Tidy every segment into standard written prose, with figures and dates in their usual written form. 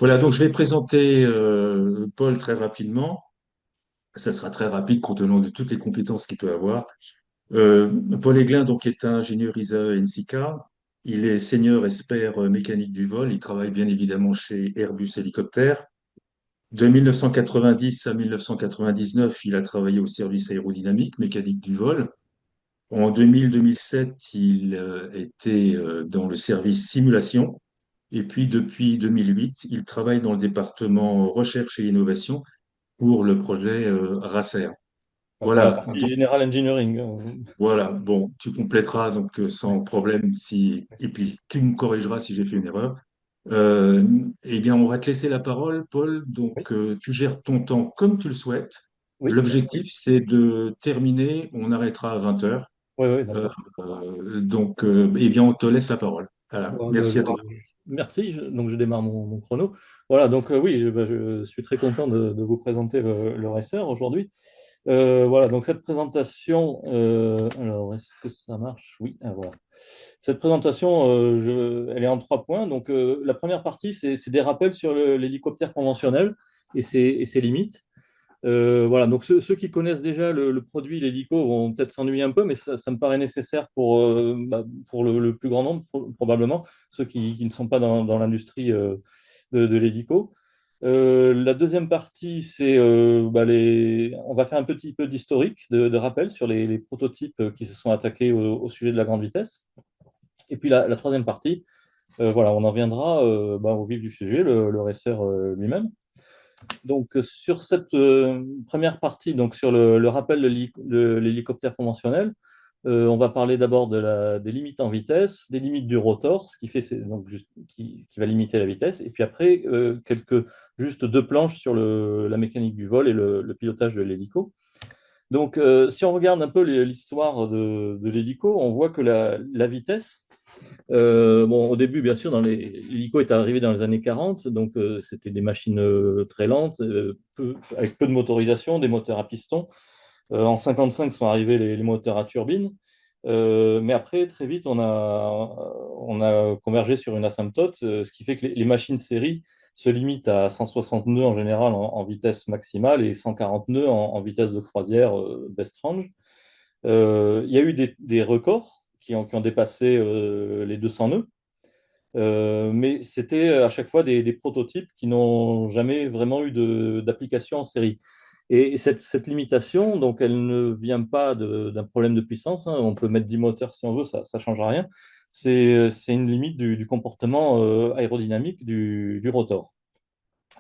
Voilà, donc je vais présenter Paul très rapidement. Ça sera très rapide compte tenu de toutes les compétences qu'il peut avoir. Euh, Paul Aiglin donc, est un ingénieur ISA NSICA. Il est senior expert mécanique du vol. Il travaille bien évidemment chez Airbus Hélicoptère. De 1990 à 1999, il a travaillé au service aérodynamique, mécanique du vol. En 2000-2007, il était dans le service simulation. Et puis, depuis 2008, il travaille dans le département recherche et innovation pour le projet RACER. Dans la Voilà, partie donc, General Engineering. voilà. Bon, tu compléteras donc sans problème si, et puis tu me corrigeras si j'ai fait une erreur. Euh, eh bien, on va te laisser la parole, Paul. Donc, Oui, tu gères ton temps comme tu le souhaites. oui, L'objectif, c'est de terminer. On arrêtera à 20 heures. oui, oui, Euh, d'accord. eh bien, on te laisse la parole. Voilà. Bon, Merci à toi. merci, donc je démarre mon chrono. Voilà, donc oui, je suis très content de vous présenter le Racer aujourd'hui. Voilà, donc cette présentation, alors est-ce que ça marche? Oui, voilà. Cette présentation, elle est en 3 points. Donc la première partie, c'est des rappels sur l'hélicoptère conventionnel et ses limites. Voilà, donc ceux qui connaissent déjà le produit, l'hélico, vont peut-être s'ennuyer un peu, mais ça me paraît nécessaire pour le plus grand nombre, probablement, ceux qui ne sont pas dans l'industrie de l'hélico. La deuxième partie, c'est on va faire un petit peu d'historique, de rappel sur les prototypes qui se sont attaqués au sujet de la grande vitesse. Et puis la troisième partie, voilà, on en viendra au vif du sujet, le racer lui-même. Donc, sur cette première partie, donc sur le rappel de l'hélicoptère conventionnel, on va parler d'abord des limites en vitesse, des limites du rotor, ce qui fait donc qui va limiter la vitesse, et puis après juste 2 planches sur la mécanique du vol et le pilotage de l'hélico. Donc, si on regarde un peu l'histoire de l'hélico, on voit que la vitesse, bon, au début, bien sûr, l'hélico est arrivé dans les années 40, donc c'était des machines très lentes, avec peu de motorisation, des moteurs à piston. En 55 sont arrivés les moteurs à turbine. Mais après, très vite, on a convergé sur une asymptote, ce qui fait que les machines série se limitent à 160 nœuds en général en vitesse maximale et 140 nœuds en vitesse de croisière best range. Il y a eu des records qui ont dépassé les 200 nœuds. Mais c'était à chaque fois des prototypes qui n'ont jamais vraiment eu d'application en série. Et cette limitation, donc, elle ne vient pas d'un problème de puissance, hein. On peut mettre 10 moteurs si on veut, ça ne change rien. C'est une limite du comportement aérodynamique du rotor.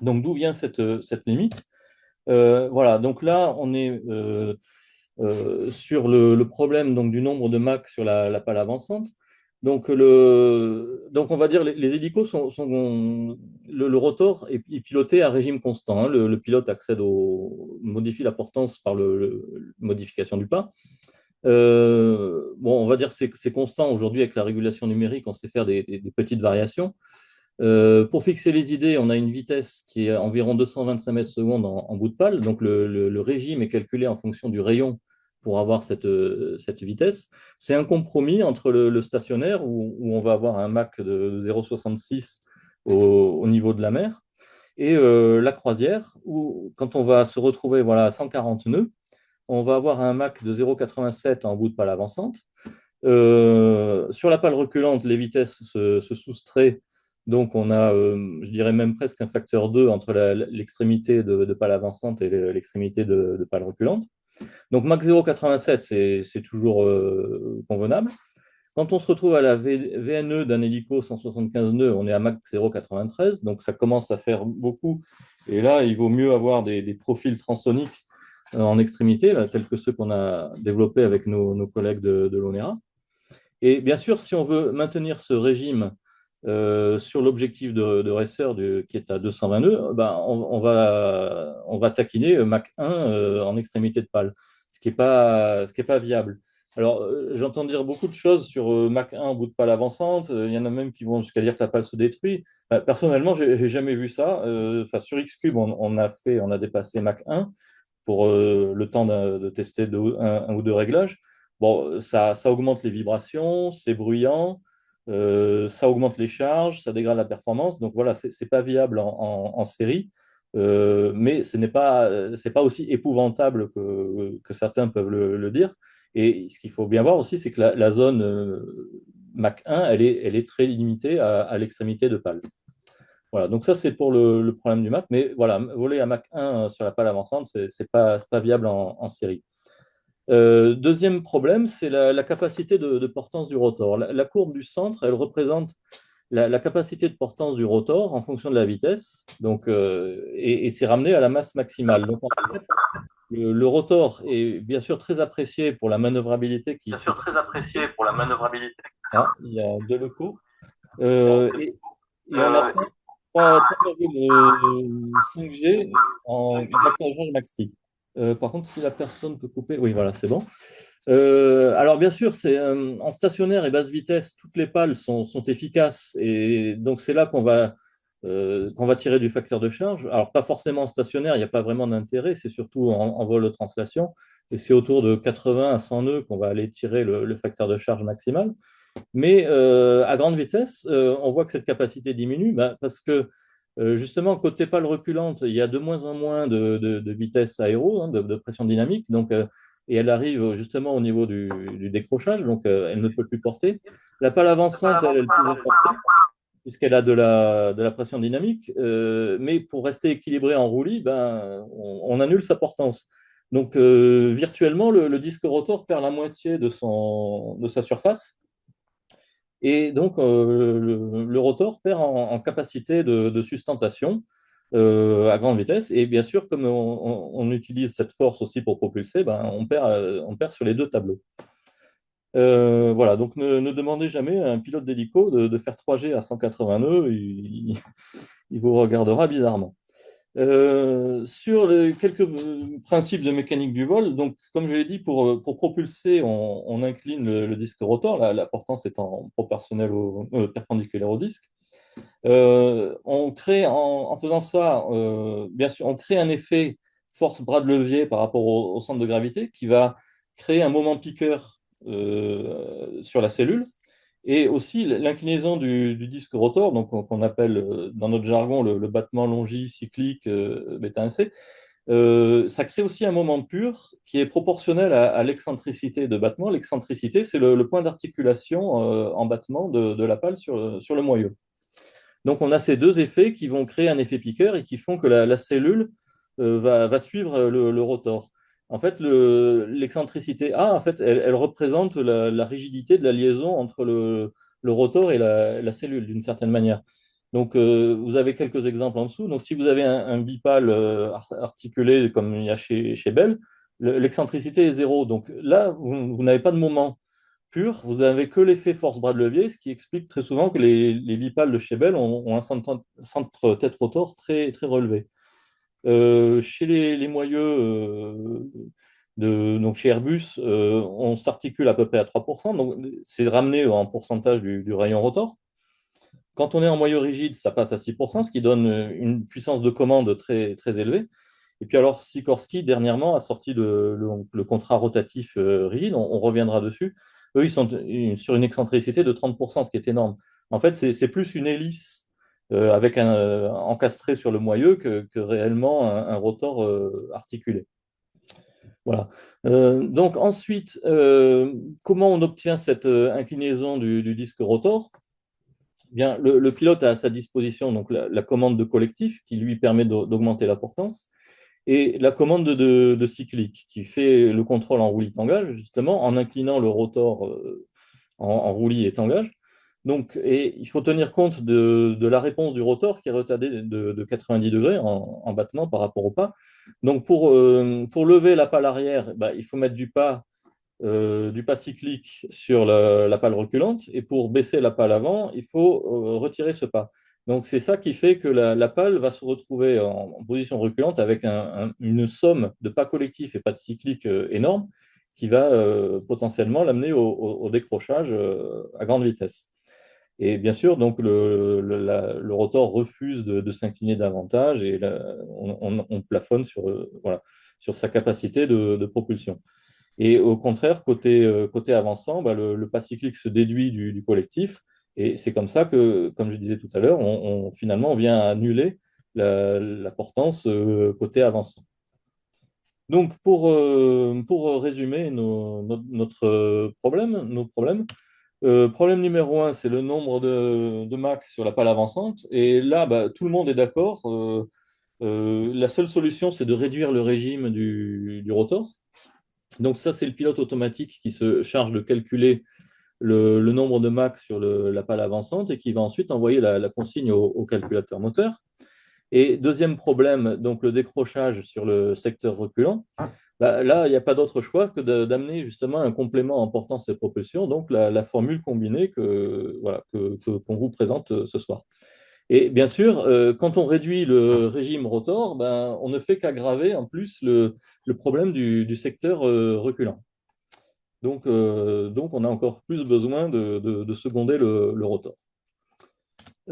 Donc, d'où vient cette limite? Voilà, donc là, on est sur le problème donc, du nombre de Mach sur la pale avançante. Donc on va dire les hélicos le rotor est piloté à régime constant, hein. Le pilote modifie la portance par modification du pas. Bon, on va dire que c'est constant aujourd'hui avec la régulation numérique, on sait faire des petites variations. Pour fixer les idées, on a une vitesse qui est environ 225 mètres secondes en bout de pale. Donc le régime est calculé en fonction du rayon pour avoir cette vitesse. C'est un compromis entre le stationnaire où on va avoir un Mach de 0,66 au niveau de la mer et la croisière où quand on va se retrouver voilà, à 140 nœuds, on va avoir un Mach de 0,87 en bout de pale avançante. Sur la pale reculante, les vitesses se soustraient. Donc, on a, je dirais même presque un facteur 2 entre l'extrémité de pale avançante et l'extrémité de pale reculante. Donc, Mach 0,87, c'est toujours convenable. Quand on se retrouve à la VNE d'un hélico 175 nœuds, on est à Mach 0,93. Donc, ça commence à faire beaucoup. Et là, il vaut mieux avoir des profils transoniques en extrémité, là, tels que ceux qu'on a développés avec nos collègues de l'ONERA. Et bien sûr, si on veut maintenir ce régime sur l'objectif de racer qui est à 220 nœuds, ben, on va taquiner Mach 1 en extrémité de pale, ce qui est pas viable. Alors, j'entends dire beaucoup de choses sur Mach 1 au bout de pale avançante. Il y en a même qui vont jusqu'à dire que la pale se détruit. Personnellement, j'ai jamais vu ça. Enfin, sur Xcube, on a dépassé Mach 1 pour le temps de tester un ou deux réglages. Bon, ça augmente les vibrations, c'est bruyant, Ça augmente les charges, ça dégrade la performance. Donc voilà, c'est pas viable en série, mais c'est pas aussi épouvantable que certains peuvent le dire. Et ce qu'il faut bien voir aussi, c'est que la zone Mach 1, elle est très limitée à l'extrémité de pale. Voilà, donc ça c'est pour le problème du Mach, mais voilà, voler à Mach 1 sur la pale avançante, c'est pas viable en série. Deuxième problème, c'est la capacité de portance du rotor. La courbe du centre, elle représente la capacité de portance du rotor en fonction de la vitesse, donc, et c'est ramené à la masse maximale. Donc en fait, le rotor est bien sûr très apprécié pour la manœuvrabilité Ah, il y a de l'écho. Et on atteint 3,5G en facteur de change maxi. Par contre, si la personne peut couper, oui, voilà, c'est bon. Alors bien sûr, en stationnaire et basse vitesse, toutes les pales sont efficaces et donc c'est là qu'on va tirer du facteur de charge. Alors pas forcément en stationnaire, il n'y a pas vraiment d'intérêt, c'est surtout en vol de translation et c'est autour de 80 à 100 nœuds qu'on va aller tirer le facteur de charge maximal. Mais à grande vitesse, on voit que cette capacité diminue parce que justement, côté pale reculante, il y a de moins en moins de vitesse aéro, hein, de pression dynamique, donc, et elle arrive justement au niveau du décrochage, donc elle ne peut plus porter. La pale avançante, elle pouvait porter, puisqu'elle a de la pression dynamique, mais pour rester équilibré en roulis, ben, on annule sa portance. Donc virtuellement, le disque rotor perd la moitié de sa surface. Et donc, le rotor perd en capacité de sustentation à grande vitesse. Et bien sûr, comme on utilise cette force aussi pour propulser, ben, on perd sur les deux tableaux. Voilà, donc ne demandez jamais à un pilote d'hélico de faire 3G à 180 nœuds, il vous regardera bizarrement. Sur quelques principes de mécanique du vol, donc comme je l'ai dit, pour propulser, on incline le disque rotor, la portance étant proportionnelle perpendiculaire au disque. On crée en faisant ça, bien sûr, on crée un effet force bras de levier par rapport au centre de gravité qui va créer un moment piqueur sur la cellule. Et aussi l'inclinaison du disque rotor, donc qu'on appelle dans notre jargon le battement longi-cyclique bêta 1C, ça crée aussi un moment pur qui est proportionnel à l'excentricité de battement. L'excentricité, c'est le point d'articulation en battement de la pale sur le moyeu. Donc on a ces deux effets qui vont créer un effet piqueur et qui font que la cellule va suivre le rotor. En fait, l'excentricité A, en fait, elle représente la rigidité de la liaison entre le rotor et la cellule, d'une certaine manière. Donc, vous avez quelques exemples en dessous. Donc, si vous avez un bipale articulé comme il y a chez Bell, l'excentricité est zéro. Donc là, vous n'avez pas de moment pur, vous n'avez que l'effet force bras de levier, ce qui explique très souvent que les bipales de chez Bell ont un centre tête rotor très, très relevé. Chez les moyeux, donc chez Airbus, on s'articule à peu près à 3%, donc c'est ramené en pourcentage du rayon rotor. Quand on est en moyeu rigide, ça passe à 6%, ce qui donne une puissance de commande très, très élevée. Et puis alors, Sikorsky, dernièrement, a sorti le contrat rotatif rigide, on reviendra dessus. Eux, ils sont sur une excentricité de 30%, ce qui est énorme. En fait, c'est plus une hélice avec encastré sur le moyeu que réellement un rotor articulé. Voilà. Donc ensuite, comment on obtient cette inclinaison du disque rotor? Bien, le pilote a à sa disposition donc la commande de collectif qui lui permet d'augmenter la portance et la commande de cyclique qui fait le contrôle en roulis-tangage, justement, en inclinant le rotor en roulis et tangage. Donc, et il faut tenir compte de la réponse du rotor qui est retardée de 90 degrés en battement par rapport au pas. Donc, pour lever la pale arrière, bah, il faut mettre du pas cyclique sur la pale reculante, et pour baisser la pale avant, il faut retirer ce pas. Donc c'est ça qui fait que la pale va se retrouver en position reculante avec une somme de pas collectifs et pas de cyclique énorme qui va potentiellement l'amener au décrochage à grande vitesse. Et bien sûr, donc le rotor refuse de s'incliner davantage et on plafonne voilà, sur sa capacité de propulsion. Et au contraire, côté avançant, bah, le pas cyclique se déduit du collectif Et c'est comme ça que, comme je disais tout à l'heure, finalement, on vient annuler la portance côté avançant. Donc, pour résumer nos problèmes, problème numéro un, c'est le nombre de Mach sur la pale avançante. Et là, bah, tout le monde est d'accord. La seule solution, c'est de réduire le régime du rotor. Donc ça, c'est le pilote automatique qui se charge de calculer le nombre de Mach sur la pale avançante et qui va ensuite envoyer la consigne au calculateur moteur. Et deuxième problème, donc le décrochage sur le secteur reculant. Bah, là, il n'y a pas d'autre choix que d'amener justement un complément en portance et propulsion, donc la formule combinée voilà, qu'on vous présente ce soir. Et bien sûr, quand on réduit le régime rotor, ben, on ne fait qu'aggraver en plus le problème du secteur reculant. Donc, on a encore plus besoin de seconder le rotor.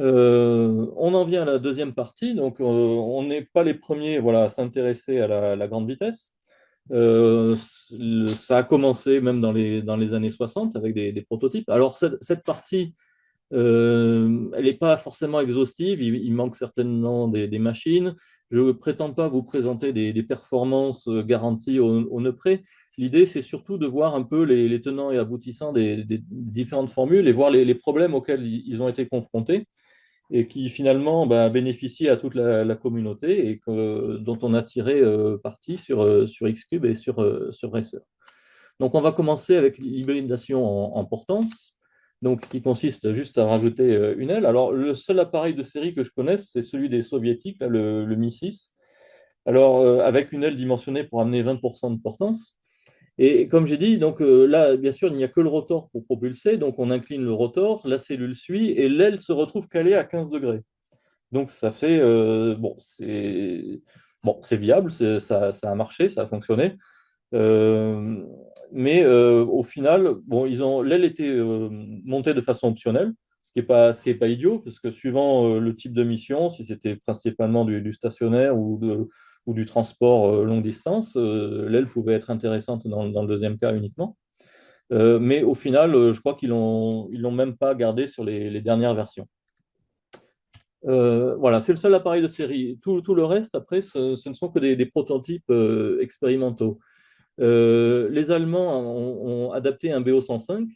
On en vient à la deuxième partie. Donc, on n'est pas les premiers voilà, à s'intéresser à la grande vitesse. Ça a commencé même dans les années 60 avec des prototypes. Alors, cette partie, elle n'est pas forcément exhaustive. Il manque certainement des machines. Je ne prétends pas vous présenter des performances garanties au nœud près. L'idée, c'est surtout de voir un peu les tenants et aboutissants des différentes formules et voir les problèmes auxquels ils ont été confrontés et qui finalement bah, bénéficie à toute la communauté et dont on a tiré parti sur Xcube et sur Racer. Donc on va commencer avec l'hybridation en portance, donc, qui consiste juste à rajouter une aile. Alors le seul appareil de série que je connaisse, c'est celui des soviétiques, là, le Mi-6, alors avec une aile dimensionnée pour amener 20% de portance. Et comme j'ai dit, donc là, bien sûr, il n'y a que le rotor pour propulser, donc on incline le rotor, la cellule suit, et l'aile se retrouve calée à 15 degrés. Donc ça fait, c'est viable, ça a marché, ça a fonctionné. Euh, mais au final, bon, l'aile était montée de façon optionnelle, ce qui est pas idiot, parce que suivant le type de mission, si c'était principalement du stationnaire ou du transport longue distance, l'aile pouvait être intéressante dans le deuxième cas uniquement. Mais au final, je crois ils l'ont même pas gardé sur les dernières versions. Voilà, c'est le seul appareil de série. Tout le reste, après, ce ne sont que des prototypes expérimentaux. Les Allemands ont adapté un BO-105.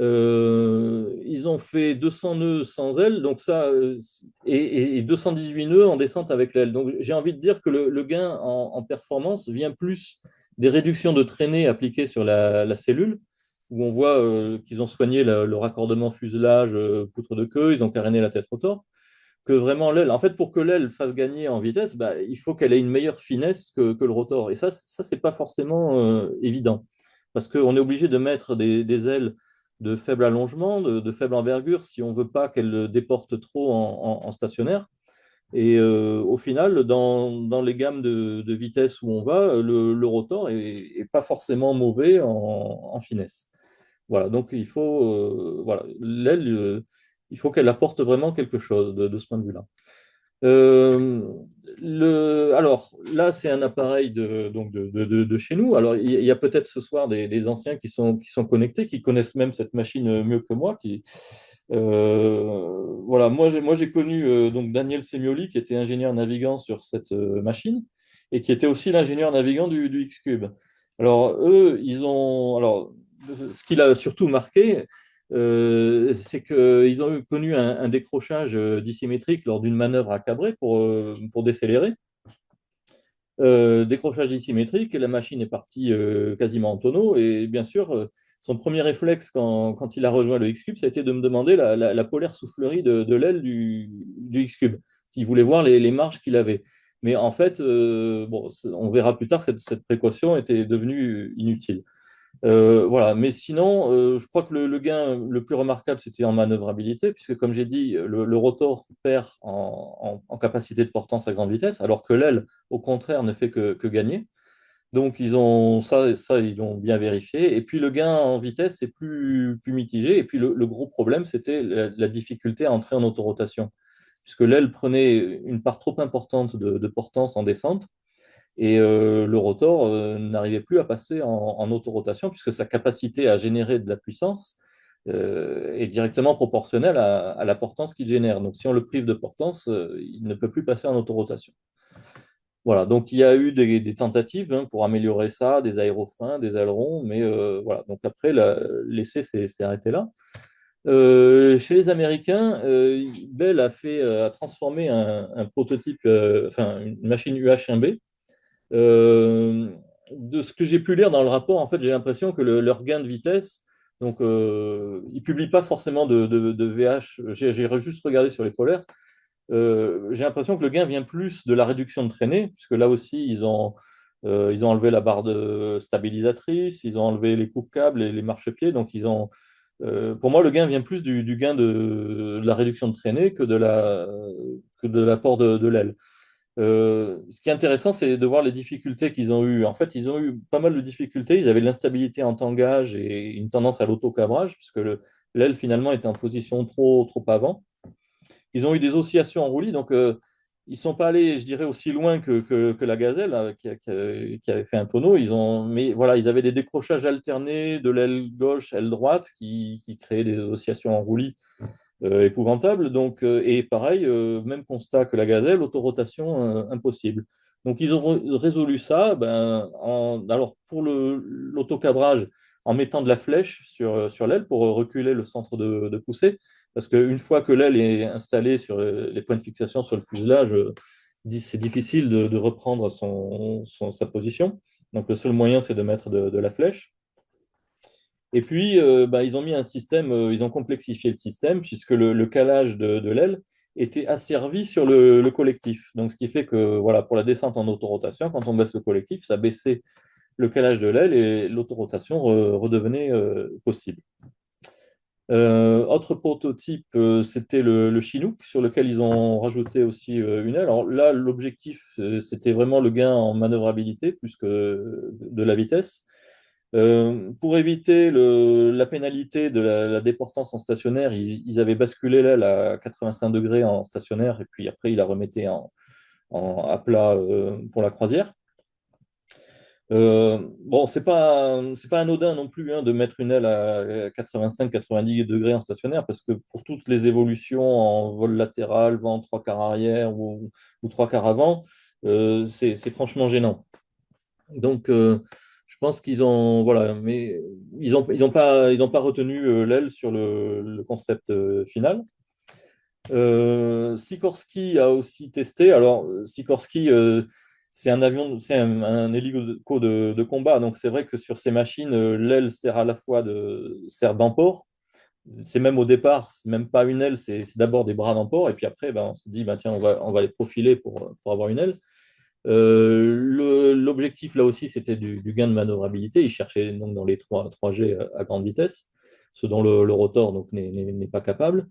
Ils ont fait 200 nœuds sans aile, donc ça, et 218 nœuds en descente avec l'aile. Donc j'ai envie de dire que le gain en performance vient plus des réductions de traînée appliquées sur la cellule, où on voit qu'ils ont soigné le raccordement fuselage, poutre de queue, ils ont caréné la tête rotor que vraiment l'aile. En fait, pour que l'aile fasse gagner en vitesse, bah, il faut qu'elle ait une meilleure finesse que le rotor. Et ça c'est pas forcément évident. Parce qu'on est obligé de mettre des ailes de faible allongement, de faible envergure, si on ne veut pas qu'elles déportent trop en stationnaire. Et au final, dans les gammes de vitesse où on va, le rotor est pas forcément mauvais en finesse. Voilà, donc voilà, l'aile, il faut qu'elle apporte vraiment quelque chose de ce point de vue-là. Euh, alors là, c'est un appareil de chez nous. Alors il y a peut-être ce soir des anciens qui sont connectés, qui connaissent même cette machine mieux que moi. Voilà, moi j'ai connu donc Daniel Semioli, qui était ingénieur navigant sur cette machine et qui était aussi l'ingénieur navigant du X-Cube. Alors eux, alors ce qui l'a surtout marqué, c'est qu'ils ont connu un décrochage dissymétrique lors d'une manœuvre à cabré pour décélérer. Décrochage dissymétrique, et la machine est partie quasiment en tonneau. Et bien sûr, son premier réflexe quand il a rejoint le X-Cube, ça a été de me demander la polaire soufflerie de l'aile du X-Cube. Il voulait voir les marges qu'il avait. Mais en fait, bon, on verra plus tard, cette précaution était devenue inutile. Voilà, mais sinon, je crois que le gain le plus remarquable, c'était en manœuvrabilité, puisque comme j'ai dit, le rotor perd en capacité de portance à grande vitesse, alors que l'aile, au contraire, ne fait que gagner. Donc ils ont ils l'ont bien vérifié. Et puis le gain en vitesse est plus mitigé. Et puis le gros problème, c'était la difficulté à entrer en autorotation, puisque l'aile prenait une part trop importante de portance en descente et le rotor n'arrivait plus à passer en autorotation puisque sa capacité à générer de la puissance est directement proportionnel à la portance qu'il génère. Donc si on le prive de portance, il ne peut plus passer en autorotation. Voilà, donc il y a eu des tentatives hein, pour améliorer ça, des aérofreins, des ailerons, mais voilà. Donc après, l'essai s'est arrêté là. Chez les Américains, Bell a transformé un prototype, enfin une machine UH1B. Euh, de ce que j'ai pu lire dans le rapport, en fait, j'ai l'impression que leur gain de vitesse, donc ils ne publient pas forcément de VH. J'ai juste regardé sur les polaires. J'ai l'impression que le gain vient plus de la réduction de traînée, puisque là aussi, ils ont enlevé la barre de stabilisatrice, ils ont enlevé les coupe-câbles et les marchepieds. Donc, pour moi, le gain vient plus du gain de la réduction de traînée que de l'apport de l'aile. Ce qui est intéressant, c'est de voir les difficultés qu'ils ont eues. En fait, ils ont eu pas mal de difficultés. Ils avaient de l'instabilité en tangage et une tendance à l'autocabrage, puisque l'aile finalement était en position trop avant. Ils ont eu des oscillations en roulis, donc ils ne sont pas allés, je dirais, aussi loin que la Gazelle, qui avait fait un tonneau. Mais voilà, ils avaient des décrochages alternés de l'aile gauche, aile droite, qui créaient des oscillations en roulis épouvantables. Donc, et pareil, même constat que la Gazelle, autorotation impossible. Donc, ils ont résolu ça alors pour l'autocabrage en mettant de la flèche sur l'aile pour reculer le centre de poussée. Parce qu'une fois que l'aile est installée sur les points de fixation sur le fuselage, c'est difficile de reprendre sa position. Donc le seul moyen, c'est de mettre de la flèche. Et puis, ils ont mis un système, ils ont complexifié le système, puisque le calage de l'aile était asservi sur le collectif. Donc, ce qui fait que, voilà, pour la descente en autorotation, quand on baisse le collectif, ça baissait le calage de l'aile et l'autorotation redevenait possible. Autre prototype, c'était le Chinook, sur lequel ils ont rajouté aussi une aile. Alors là, l'objectif, c'était vraiment le gain en manœuvrabilité plus que de la vitesse. Pour éviter la pénalité de la déportance en stationnaire, ils avaient basculé l'aile à 85 degrés en stationnaire et puis après, ils la remettaient à plat pour la croisière. Bon, c'est pas anodin non plus hein, de mettre une aile à 85-90 degrés en stationnaire parce que pour toutes les évolutions en vol latéral, vent trois quarts arrière ou trois quarts avant, c'est franchement gênant. Donc, je pense qu'ils ont, voilà, mais ils ont pas retenu l'aile sur le concept final. Sikorsky a aussi testé. Alors, Sikorsky, c'est un avion, c'est un hélico de combat. Donc, c'est vrai que sur ces machines, l'aile sert à la fois sert d'emport. C'est même au départ, c'est même pas une aile, c'est d'abord des bras d'emport. Et puis après, on se dit, tiens, on va les profiler pour avoir une aile. L'objectif là aussi, c'était du gain de manœuvrabilité. Ils cherchaient donc dans les 3G à grande vitesse, ce dont le rotor donc n'est pas capable.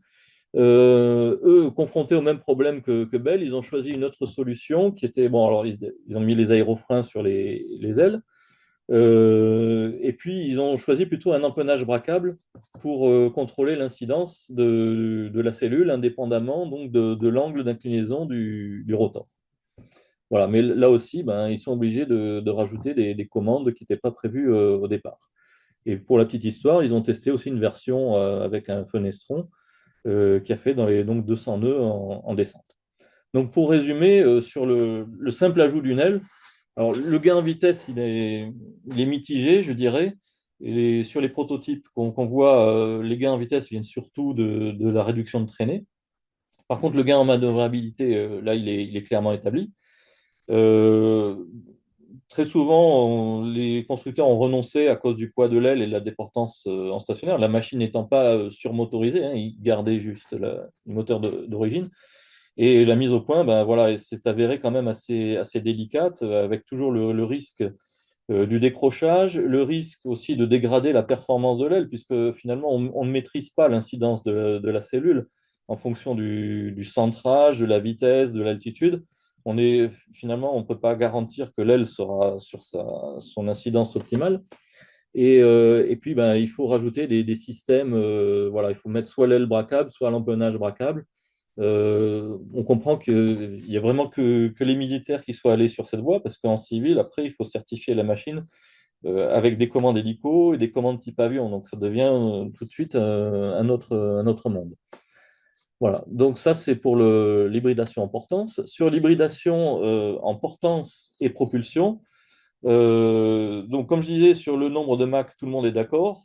Eux, confrontés au même problème que Bell, ils ont choisi une autre solution qui était, bon, alors ils ont mis les aérofreins sur les ailes, et puis ils ont choisi plutôt un empennage bracable pour contrôler l'incidence de la cellule indépendamment donc de l'angle d'inclinaison du rotor. Voilà, mais là aussi, ils sont obligés de rajouter des commandes qui n'étaient pas prévues au départ. Et pour la petite histoire, ils ont testé aussi une version avec un fenestron qui a fait dans les donc 200 nœuds en descente. Donc pour résumer, sur le simple ajout d'une aile, alors le gain en vitesse, il est mitigé, je dirais. Et sur les prototypes qu'on voit, les gains en vitesse viennent surtout de la réduction de traînée. Par contre, le gain en manœuvrabilité, là, il est clairement établi. Euh, Très souvent, les constructeurs ont renoncé à cause du poids de l'aile et de la déportance en stationnaire. La machine n'étant pas surmotorisée, hein, ils gardaient juste le moteur d'origine. Et la mise au point, voilà, c'est avéré quand même assez délicate, avec toujours le risque du décrochage, le risque aussi de dégrader la performance de l'aile, puisque finalement, on ne maîtrise pas l'incidence de la cellule en fonction du centrage, de la vitesse, de l'altitude. Finalement, on ne peut pas garantir que l'aile sera sur son incidence optimale. Et puis, il faut rajouter des systèmes. Voilà, il faut mettre soit l'aile bracable, soit l'empennage bracable. On comprend qu'il n'y a vraiment que les militaires qui soient allés sur cette voie, parce qu'en civil, après, il faut certifier la machine avec des commandes hélico et des commandes type avion. Donc ça devient tout de suite un autre monde. Voilà, donc ça c'est pour l'hybridation en portance. Sur l'hybridation en portance et propulsion, donc comme je disais, sur le nombre de Mach, tout le monde est d'accord.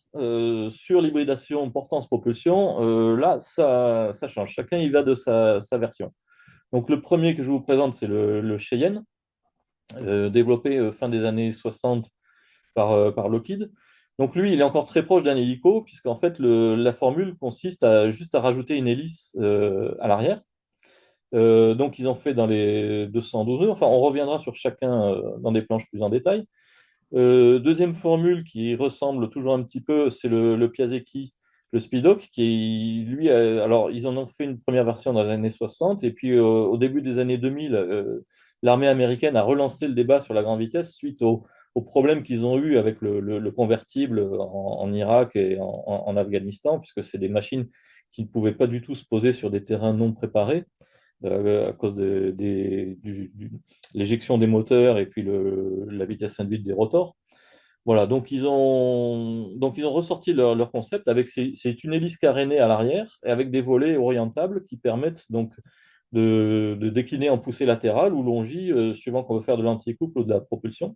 Sur l'hybridation portance-propulsion, là ça change. Chacun y va de sa version. Donc le premier que je vous présente, c'est le Cheyenne, développé fin des années 60 par Lockheed. Donc lui, il est encore très proche d'un hélico, puisqu'en fait, la formule consiste juste à rajouter une hélice à l'arrière. Donc ils ont fait dans les 212 nœuds. Enfin, on reviendra sur chacun dans des planches plus en détail. Deuxième formule qui ressemble toujours un petit peu, c'est le Piasecki, le Speedock, qui lui, alors ils en ont fait une première version dans les années 60, et puis au début des années 2000, l'armée américaine a relancé le débat sur la grande vitesse suite aux problèmes qu'ils ont eu avec le convertible en Irak et en Afghanistan, puisque c'est des machines qui ne pouvaient pas du tout se poser sur des terrains non préparés à cause de l'éjection des moteurs et puis la vitesse induite des rotors. Voilà, donc ils ont ressorti leur concept avec c'est une hélice carénée à l'arrière et avec des volets orientables qui permettent donc de décliner en poussée latérale ou longie, suivant qu'on veut faire de l'anticouple ou de la propulsion.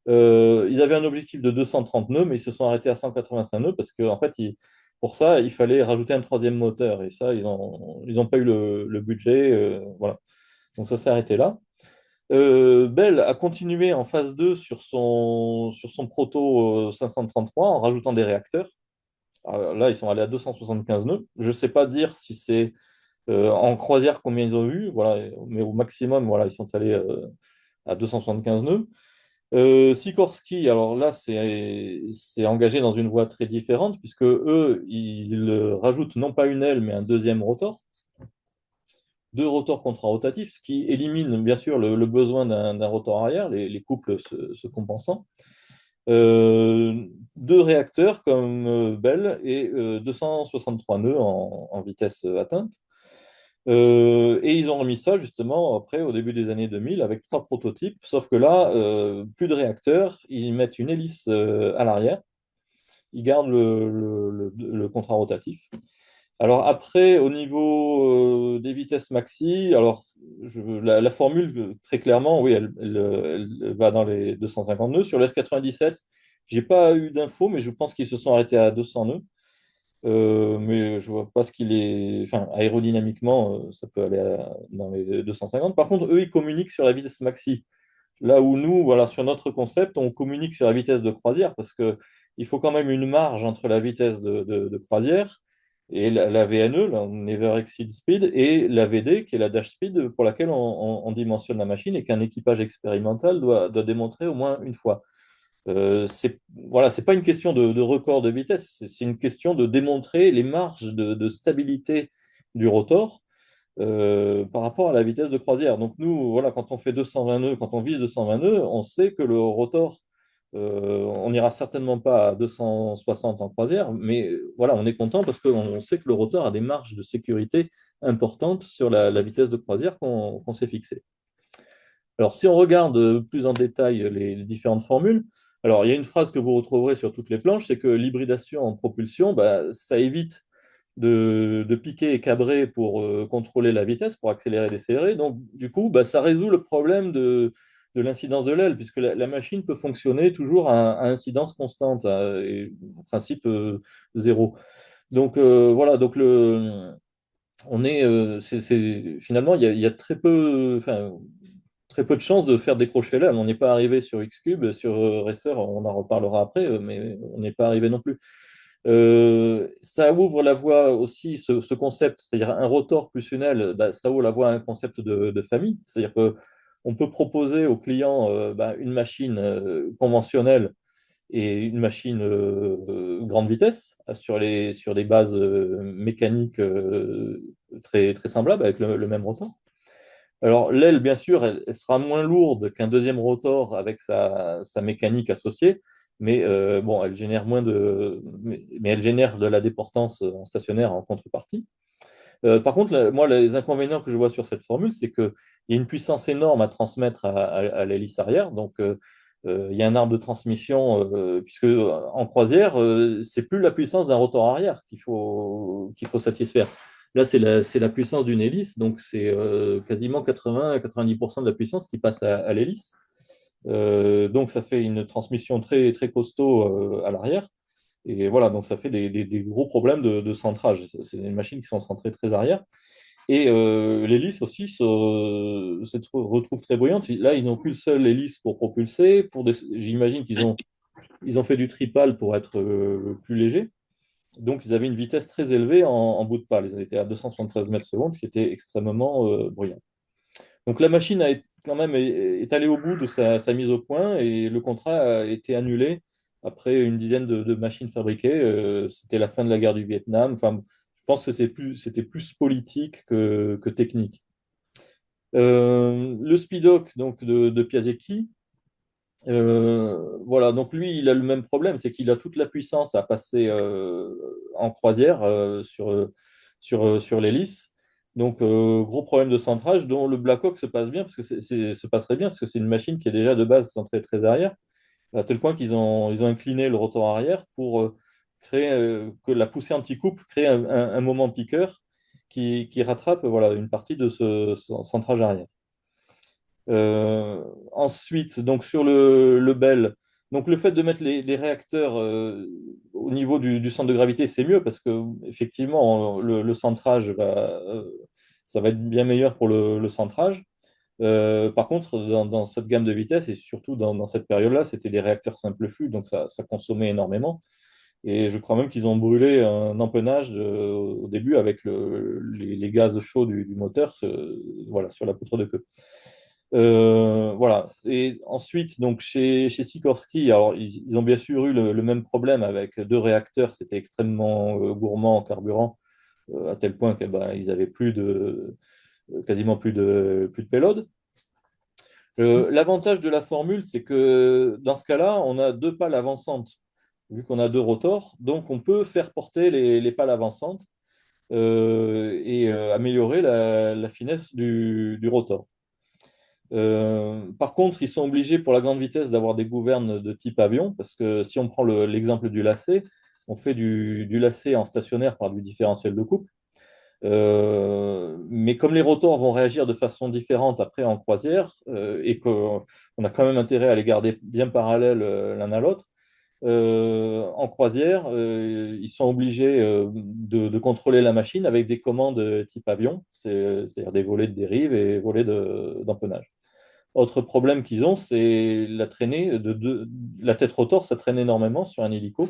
Ils avaient un objectif de 230 nœuds, mais ils se sont arrêtés à 185 nœuds parce qu'en fait, pour ça, il fallait rajouter un troisième moteur. Et ça, ils ont pas eu le budget. Voilà. Donc ça s'est arrêté là. Bell a continué en phase 2 sur son proto 533 en rajoutant des réacteurs. Alors là, ils sont allés à 275 nœuds. Je ne sais pas dire si c'est en croisière combien ils ont eu, voilà, mais au maximum, voilà, ils sont allés à 275 nœuds. Sikorsky, alors là, c'est engagé dans une voie très différente, puisque eux, ils rajoutent non pas une aile, mais un deuxième rotor, deux rotors contre-rotatifs, ce qui élimine bien sûr le besoin d'un rotor arrière, les couples se compensant. Deux réacteurs comme Bell et 263 nœuds en vitesse atteinte. Et ils ont remis ça justement après, au début des années 2000, avec trois prototypes, sauf que là, plus de réacteurs, ils mettent une hélice à l'arrière, ils gardent le contrat-rotatif. Alors après, au niveau des vitesses maxi, alors la formule, très clairement, oui, elle va dans les 250 nœuds. Sur l'S97, j'ai pas eu d'infos, mais je pense qu'ils se sont arrêtés à 200 nœuds. Mais je vois pas ce qu'il est. Enfin, aérodynamiquement, ça peut aller dans les 250. Par contre, eux, ils communiquent sur la vitesse maxi. Là où nous, voilà, sur notre concept, on communique sur la vitesse de croisière parce que il faut quand même une marge entre la vitesse de croisière et la VNE, la Never Exceed Speed, et la VD, qui est la dash speed pour laquelle on dimensionne la machine et qu'un équipage expérimental doit démontrer au moins une fois. Voilà, c'est pas une question de record de vitesse, c'est une question de démontrer les marges de stabilité du rotor par rapport à la vitesse de croisière. Donc nous, voilà, quand on fait 220 nœuds, quand on vise 220 nœuds, on sait que le rotor, on n'ira certainement pas à 260 en croisière, mais voilà, on est content parce qu'on sait que le rotor a des marges de sécurité importantes sur la vitesse de croisière qu'on s'est fixée. Alors, si on regarde plus en détail les différentes formules, alors il y a une phrase que vous retrouverez sur toutes les planches, c'est que l'hybridation en propulsion, bah, ça évite de piquer et cabrer pour contrôler la vitesse, pour accélérer et décélérer. Donc, du coup, bah, ça résout le problème de l'incidence de l'aile, puisque la machine peut fonctionner toujours à incidence constante, et, en principe zéro. Donc, voilà, donc on est, finalement, il y a très peu, enfin, très peu de chances de faire décrocher l'aile. On n'est pas arrivé sur Xcube, sur Racer, on en reparlera après, mais on n'est pas arrivé non plus. Ça ouvre la voie aussi, ce concept, c'est-à-dire un rotor plus une aile, bah, ça ouvre la voie à un concept de famille. C'est-à-dire qu'on peut proposer aux clients bah, une machine conventionnelle et une machine grande vitesse sur des bases mécaniques très semblables avec le même rotor. Alors, l'aile, bien sûr, elle sera moins lourde qu'un deuxième rotor avec sa mécanique associée, mais bon, elle génère moins mais elle génère de la déportance en stationnaire en contrepartie. Par contre, moi, les inconvénients que je vois sur cette formule, c'est qu'il y a une puissance énorme à transmettre à l'hélice arrière. Donc, Il y a un arbre de transmission, puisque en croisière, c'est plus la puissance d'un rotor arrière qu'il faut satisfaire. Là, c'est la puissance d'une hélice, donc c'est quasiment 80 à 90% de la puissance qui passe à l'hélice. Donc ça fait une transmission très, très costaud à l'arrière. Et voilà, donc ça fait des gros problèmes de centrage. C'est des machines qui sont centrées très arrière. Et l'hélice aussi retrouve très bruyante. Là, ils n'ont qu'une seule hélice pour propulser. J'imagine ils ont fait du tripale pour être plus léger. Donc, ils avaient une vitesse très élevée en bout de pale. Ils étaient à 273 mètres secondes, ce qui était extrêmement bruyant. Donc, la machine quand même est allée au bout de sa mise au point et le contrat a été annulé après une dizaine de machines fabriquées. C'était la fin de la guerre du Vietnam. Enfin, je pense que c'était plus politique que technique. Le Speedock donc de Piasecki, voilà, donc lui, il a le même problème, c'est qu'il a toute la puissance à passer en croisière sur l'hélice. Donc, gros problème de centrage dont le Blackhawk se passe bien, parce que se passerait bien, parce que c'est une machine qui est déjà de base centrée très arrière, à tel point ils ont incliné le rotor arrière pour créer que la poussée anti-couple crée un moment piqueur qui rattrape voilà, une partie de ce centrage arrière. Ensuite, donc sur le Bell, donc le fait de mettre les réacteurs au niveau du centre de gravité, c'est mieux parce que effectivement le centrage ça va être bien meilleur pour le centrage. Par contre, dans cette gamme de vitesse et surtout dans cette période-là, c'était des réacteurs simple flux, donc ça consommait énormément. Et je crois même qu'ils ont brûlé un empennage au début avec les gaz chauds du moteur voilà, sur la poutre de queue. Voilà. Et ensuite, donc chez Sikorsky, alors ils ont bien sûr eu le même problème avec deux réacteurs. C'était extrêmement gourmand en carburant, à tel point qu'ils ben, avaient quasiment plus de payload. L'avantage de la formule, c'est que dans ce cas-là, on a deux pales avançantes, vu qu'on a deux rotors, donc on peut faire porter les pales avançantes et améliorer la finesse du rotor. Par contre, ils sont obligés pour la grande vitesse d'avoir des gouvernes de type avion, parce que si on prend l'exemple du lacet, on fait du lacet en stationnaire par du différentiel de couple. Mais comme les rotors vont réagir de façon différente après en croisière, et qu'on a quand même intérêt à les garder bien parallèles l'un à l'autre, en croisière, ils sont obligés de contrôler la machine avec des commandes type avion, c'est-à-dire des volets de dérive et volets d'empennage. Autre problème qu'ils ont, c'est la traînée la tête rotor, ça traîne énormément sur un hélico.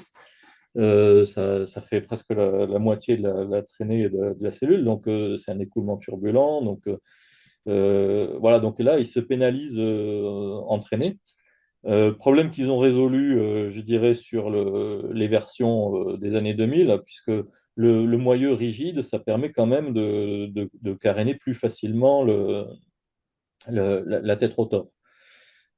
Ça fait presque la moitié de la traînée de la cellule, donc c'est un écoulement turbulent. Donc voilà, donc là, ils se pénalisent en traînée. Problème qu'ils ont résolu, je dirais, sur les versions des années 2000, puisque le moyeu rigide, ça permet quand même de caréner plus facilement la tête rotor.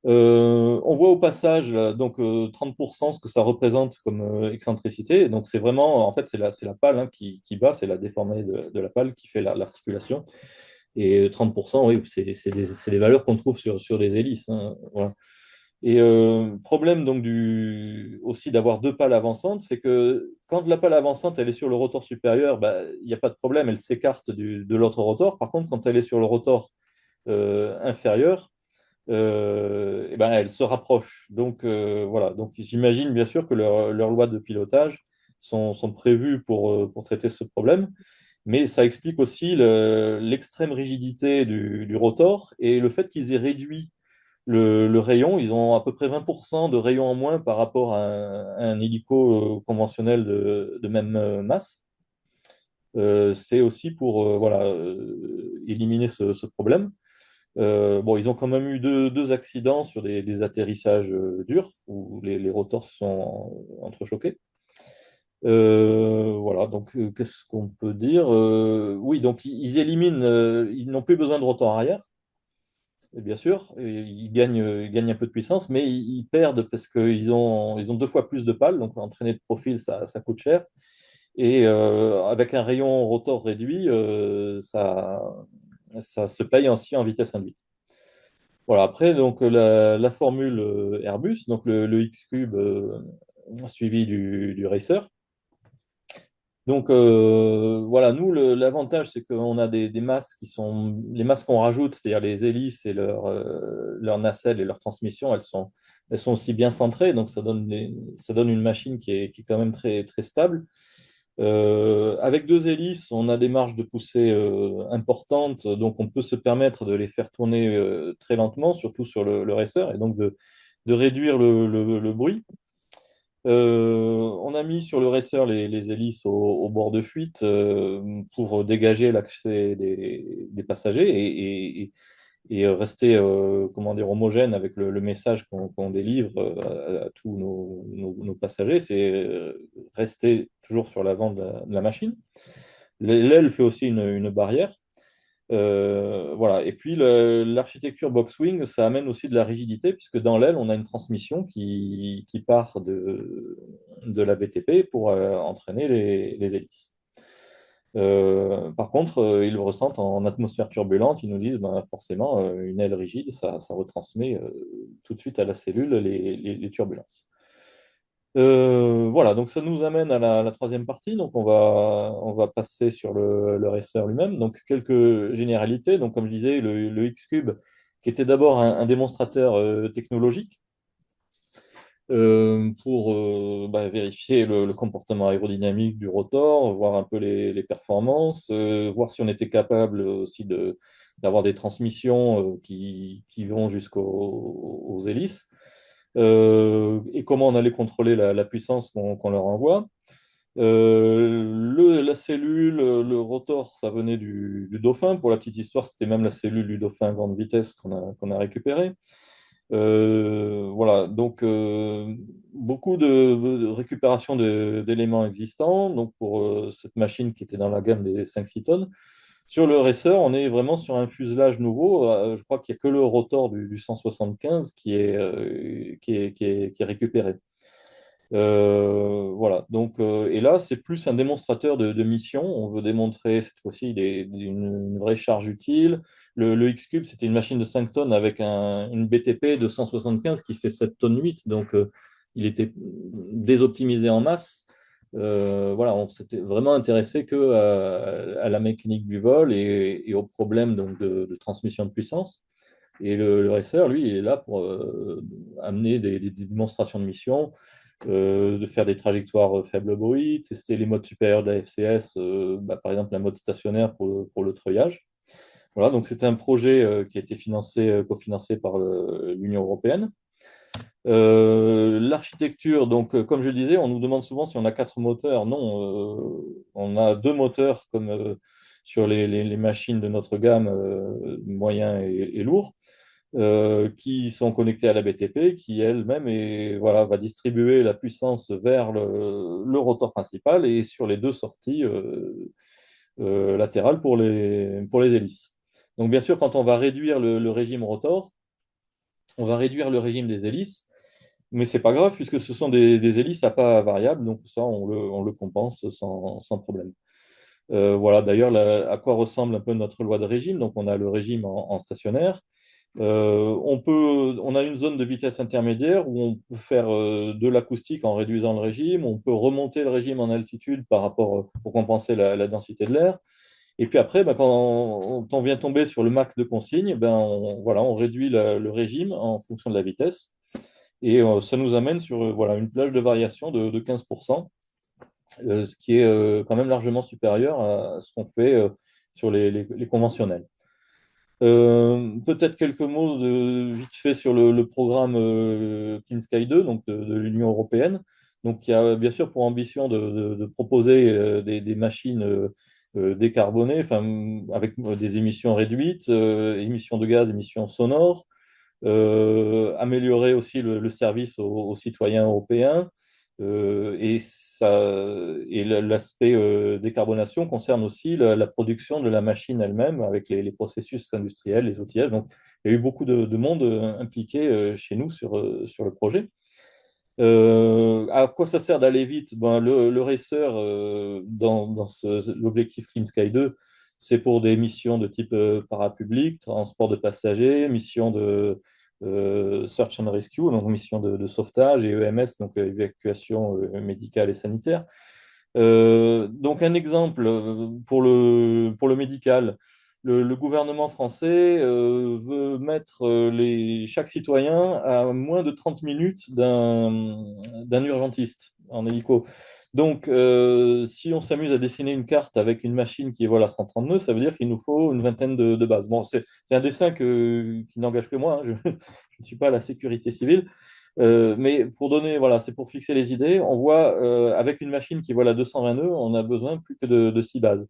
On voit au passage là, donc 30% ce que ça représente comme excentricité. Donc c'est vraiment, en fait, c'est la pale hein, qui bat, c'est la déformée de la pale qui fait l'articulation. Et 30%, oui, c'est des valeurs qu'on trouve sur des hélices. Hein, voilà. Et problème donc aussi d'avoir deux pales avançantes, c'est que quand la pale avançante elle est sur le rotor supérieur, bah, il n'y a pas de problème, elle s'écarte de l'autre rotor. Par contre, quand elle est sur le rotor inférieur, et ben, elles se rapprochent. Donc voilà, donc j'imagine bien sûr que leurs lois de pilotage sont prévues pour traiter ce problème, mais ça explique aussi l'extrême rigidité du rotor et le fait qu'ils aient réduit le rayon. Ils ont à peu près 20% de rayon en moins par rapport à un hélico conventionnel de même masse. C'est aussi pour voilà, éliminer ce problème. Bon, ils ont quand même eu deux accidents sur des atterrissages durs où les rotors se sont entrechoqués. Voilà, donc qu'est-ce qu'on peut dire? Oui, donc ils éliminent, ils n'ont plus besoin de rotor arrière, et bien sûr, et ils gagnent un peu de puissance, mais ils perdent parce qu'ils ont deux fois plus de pales, donc entraîner de profil, ça coûte cher. Et avec un rayon rotor réduit, ça se paye aussi en vitesse induite. Voilà, après, donc, la formule Airbus, donc le X-Cube suivi du Racer. Donc voilà, nous, l'avantage, c'est qu'on a des masses qui sont les masses qu'on rajoute, c'est-à-dire les hélices et leur nacelle et leur transmission, elles sont aussi bien centrées, donc ça donne une machine qui est quand même très, très stable. Avec deux hélices, on a des marges de poussée importantes, donc on peut se permettre de les faire tourner très lentement, surtout sur le racer, et donc de réduire le bruit. On a mis sur le racer les hélices au bord de fuite pour dégager l'accès des passagers et rester comment dire, homogène avec le message qu'on délivre à tous nos passagers. C'est rester toujours sur l'avant de la machine. L'aile fait aussi une barrière. Voilà. Et puis l'architecture Boxwing, ça amène aussi de la rigidité, puisque dans l'aile, on a une transmission qui part de la BTP pour entraîner les hélices. Par contre, ils le ressentent en atmosphère turbulente, ils nous disent ben, forcément, une aile rigide, ça retransmet tout de suite à la cellule les turbulences. Voilà, donc ça nous amène à la troisième partie. Donc on va passer sur le racer lui-même. Donc quelques généralités. Donc comme je disais, le X-Cube, qui était d'abord un démonstrateur technologique pour bah, vérifier le comportement aérodynamique du rotor, voir un peu les performances, voir si on était capable aussi d'avoir des transmissions qui vont aux hélices et comment on allait contrôler la puissance qu'on leur envoie. La cellule, le rotor, ça venait du Dauphin. Pour la petite histoire, c'était même la cellule du Dauphin grande vitesse qu'on a récupérée. Voilà, donc beaucoup de récupération d'éléments existants. Donc pour cette machine qui était dans la gamme des 5-6 tonnes. Sur le racer, on est vraiment sur un fuselage nouveau. Je crois qu'il n'y a que le rotor du 175 qui est récupéré. Voilà, donc, et là, c'est plus un démonstrateur de mission. On veut démontrer cette fois-ci une vraie charge utile. Le X-Cube, c'était une machine de 5 tonnes avec une BTP de 175 qui fait 7 tonnes 8. Donc, il était désoptimisé en masse. Voilà, on s'était vraiment intéressé à la mécanique du vol et aux problèmes donc, de transmission de puissance. Et le racer, lui, il est là pour amener des démonstrations de mission, de faire des trajectoires faible bruit, tester les modes supérieurs de la FCS, bah, par exemple la mode stationnaire pour le treuillage. Voilà, donc c'était un projet qui a été cofinancé par l'Union européenne. L'architecture, donc comme je le disais, on nous demande souvent si on a quatre moteurs. Non, on a deux moteurs comme sur les machines de notre gamme moyen et lourd qui sont connectés à la BTP, qui elle-même voilà, va distribuer la puissance vers le rotor principal et sur les deux sorties latérales pour les hélices. Donc bien sûr, quand on va réduire le régime rotor, on va réduire le régime des hélices, mais c'est pas grave puisque ce sont des hélices à pas variable, donc ça on le compense sans problème. Voilà d'ailleurs à quoi ressemble un peu notre loi de régime. Donc on a le régime en stationnaire. On a une zone de vitesse intermédiaire où on peut faire de l'acoustique en réduisant le régime. On peut remonter le régime en altitude par rapport pour compenser la densité de l'air. Et puis après, ben, quand on vient tomber sur le Mach de consigne, ben, voilà, on réduit le régime en fonction de la vitesse. Et ça nous amène sur voilà, une plage de variation de 15%, ce qui est quand même largement supérieur à ce qu'on fait sur les conventionnels. Peut-être quelques mots vite fait sur le programme Clean Sky 2, donc de l'Union européenne, donc qui a bien sûr pour ambition de proposer des machines décarbonées, enfin, avec des émissions réduites, émissions de gaz, émissions sonores, améliorer aussi le service aux citoyens européens. Et l'aspect décarbonation concerne aussi la production de la machine elle-même avec les processus industriels, les outillages. Donc, il y a eu beaucoup de monde impliqué chez nous sur le projet. À quoi ça sert d'aller vite? Ben, le racer, dans l'objectif Clean Sky 2, C'est pour des missions de type parapublic, transport de passagers, mission de search and rescue, donc mission de sauvetage, et EMS, donc évacuation médicale et sanitaire. Donc un exemple pour le médical. Le gouvernement français veut mettre chaque citoyen à moins de 30 minutes d'un urgentiste en hélico. Donc, si on s'amuse à dessiner une carte avec une machine qui vole à 130 nœuds, ça veut dire qu'il nous faut une vingtaine de bases. Bon, c'est un dessin qui n'engage que moi, hein. Je ne suis pas à la sécurité civile. Mais pour donner, voilà, c'est pour fixer les idées. On voit avec une machine qui vole à 220 nœuds, on a besoin plus que de 6 bases.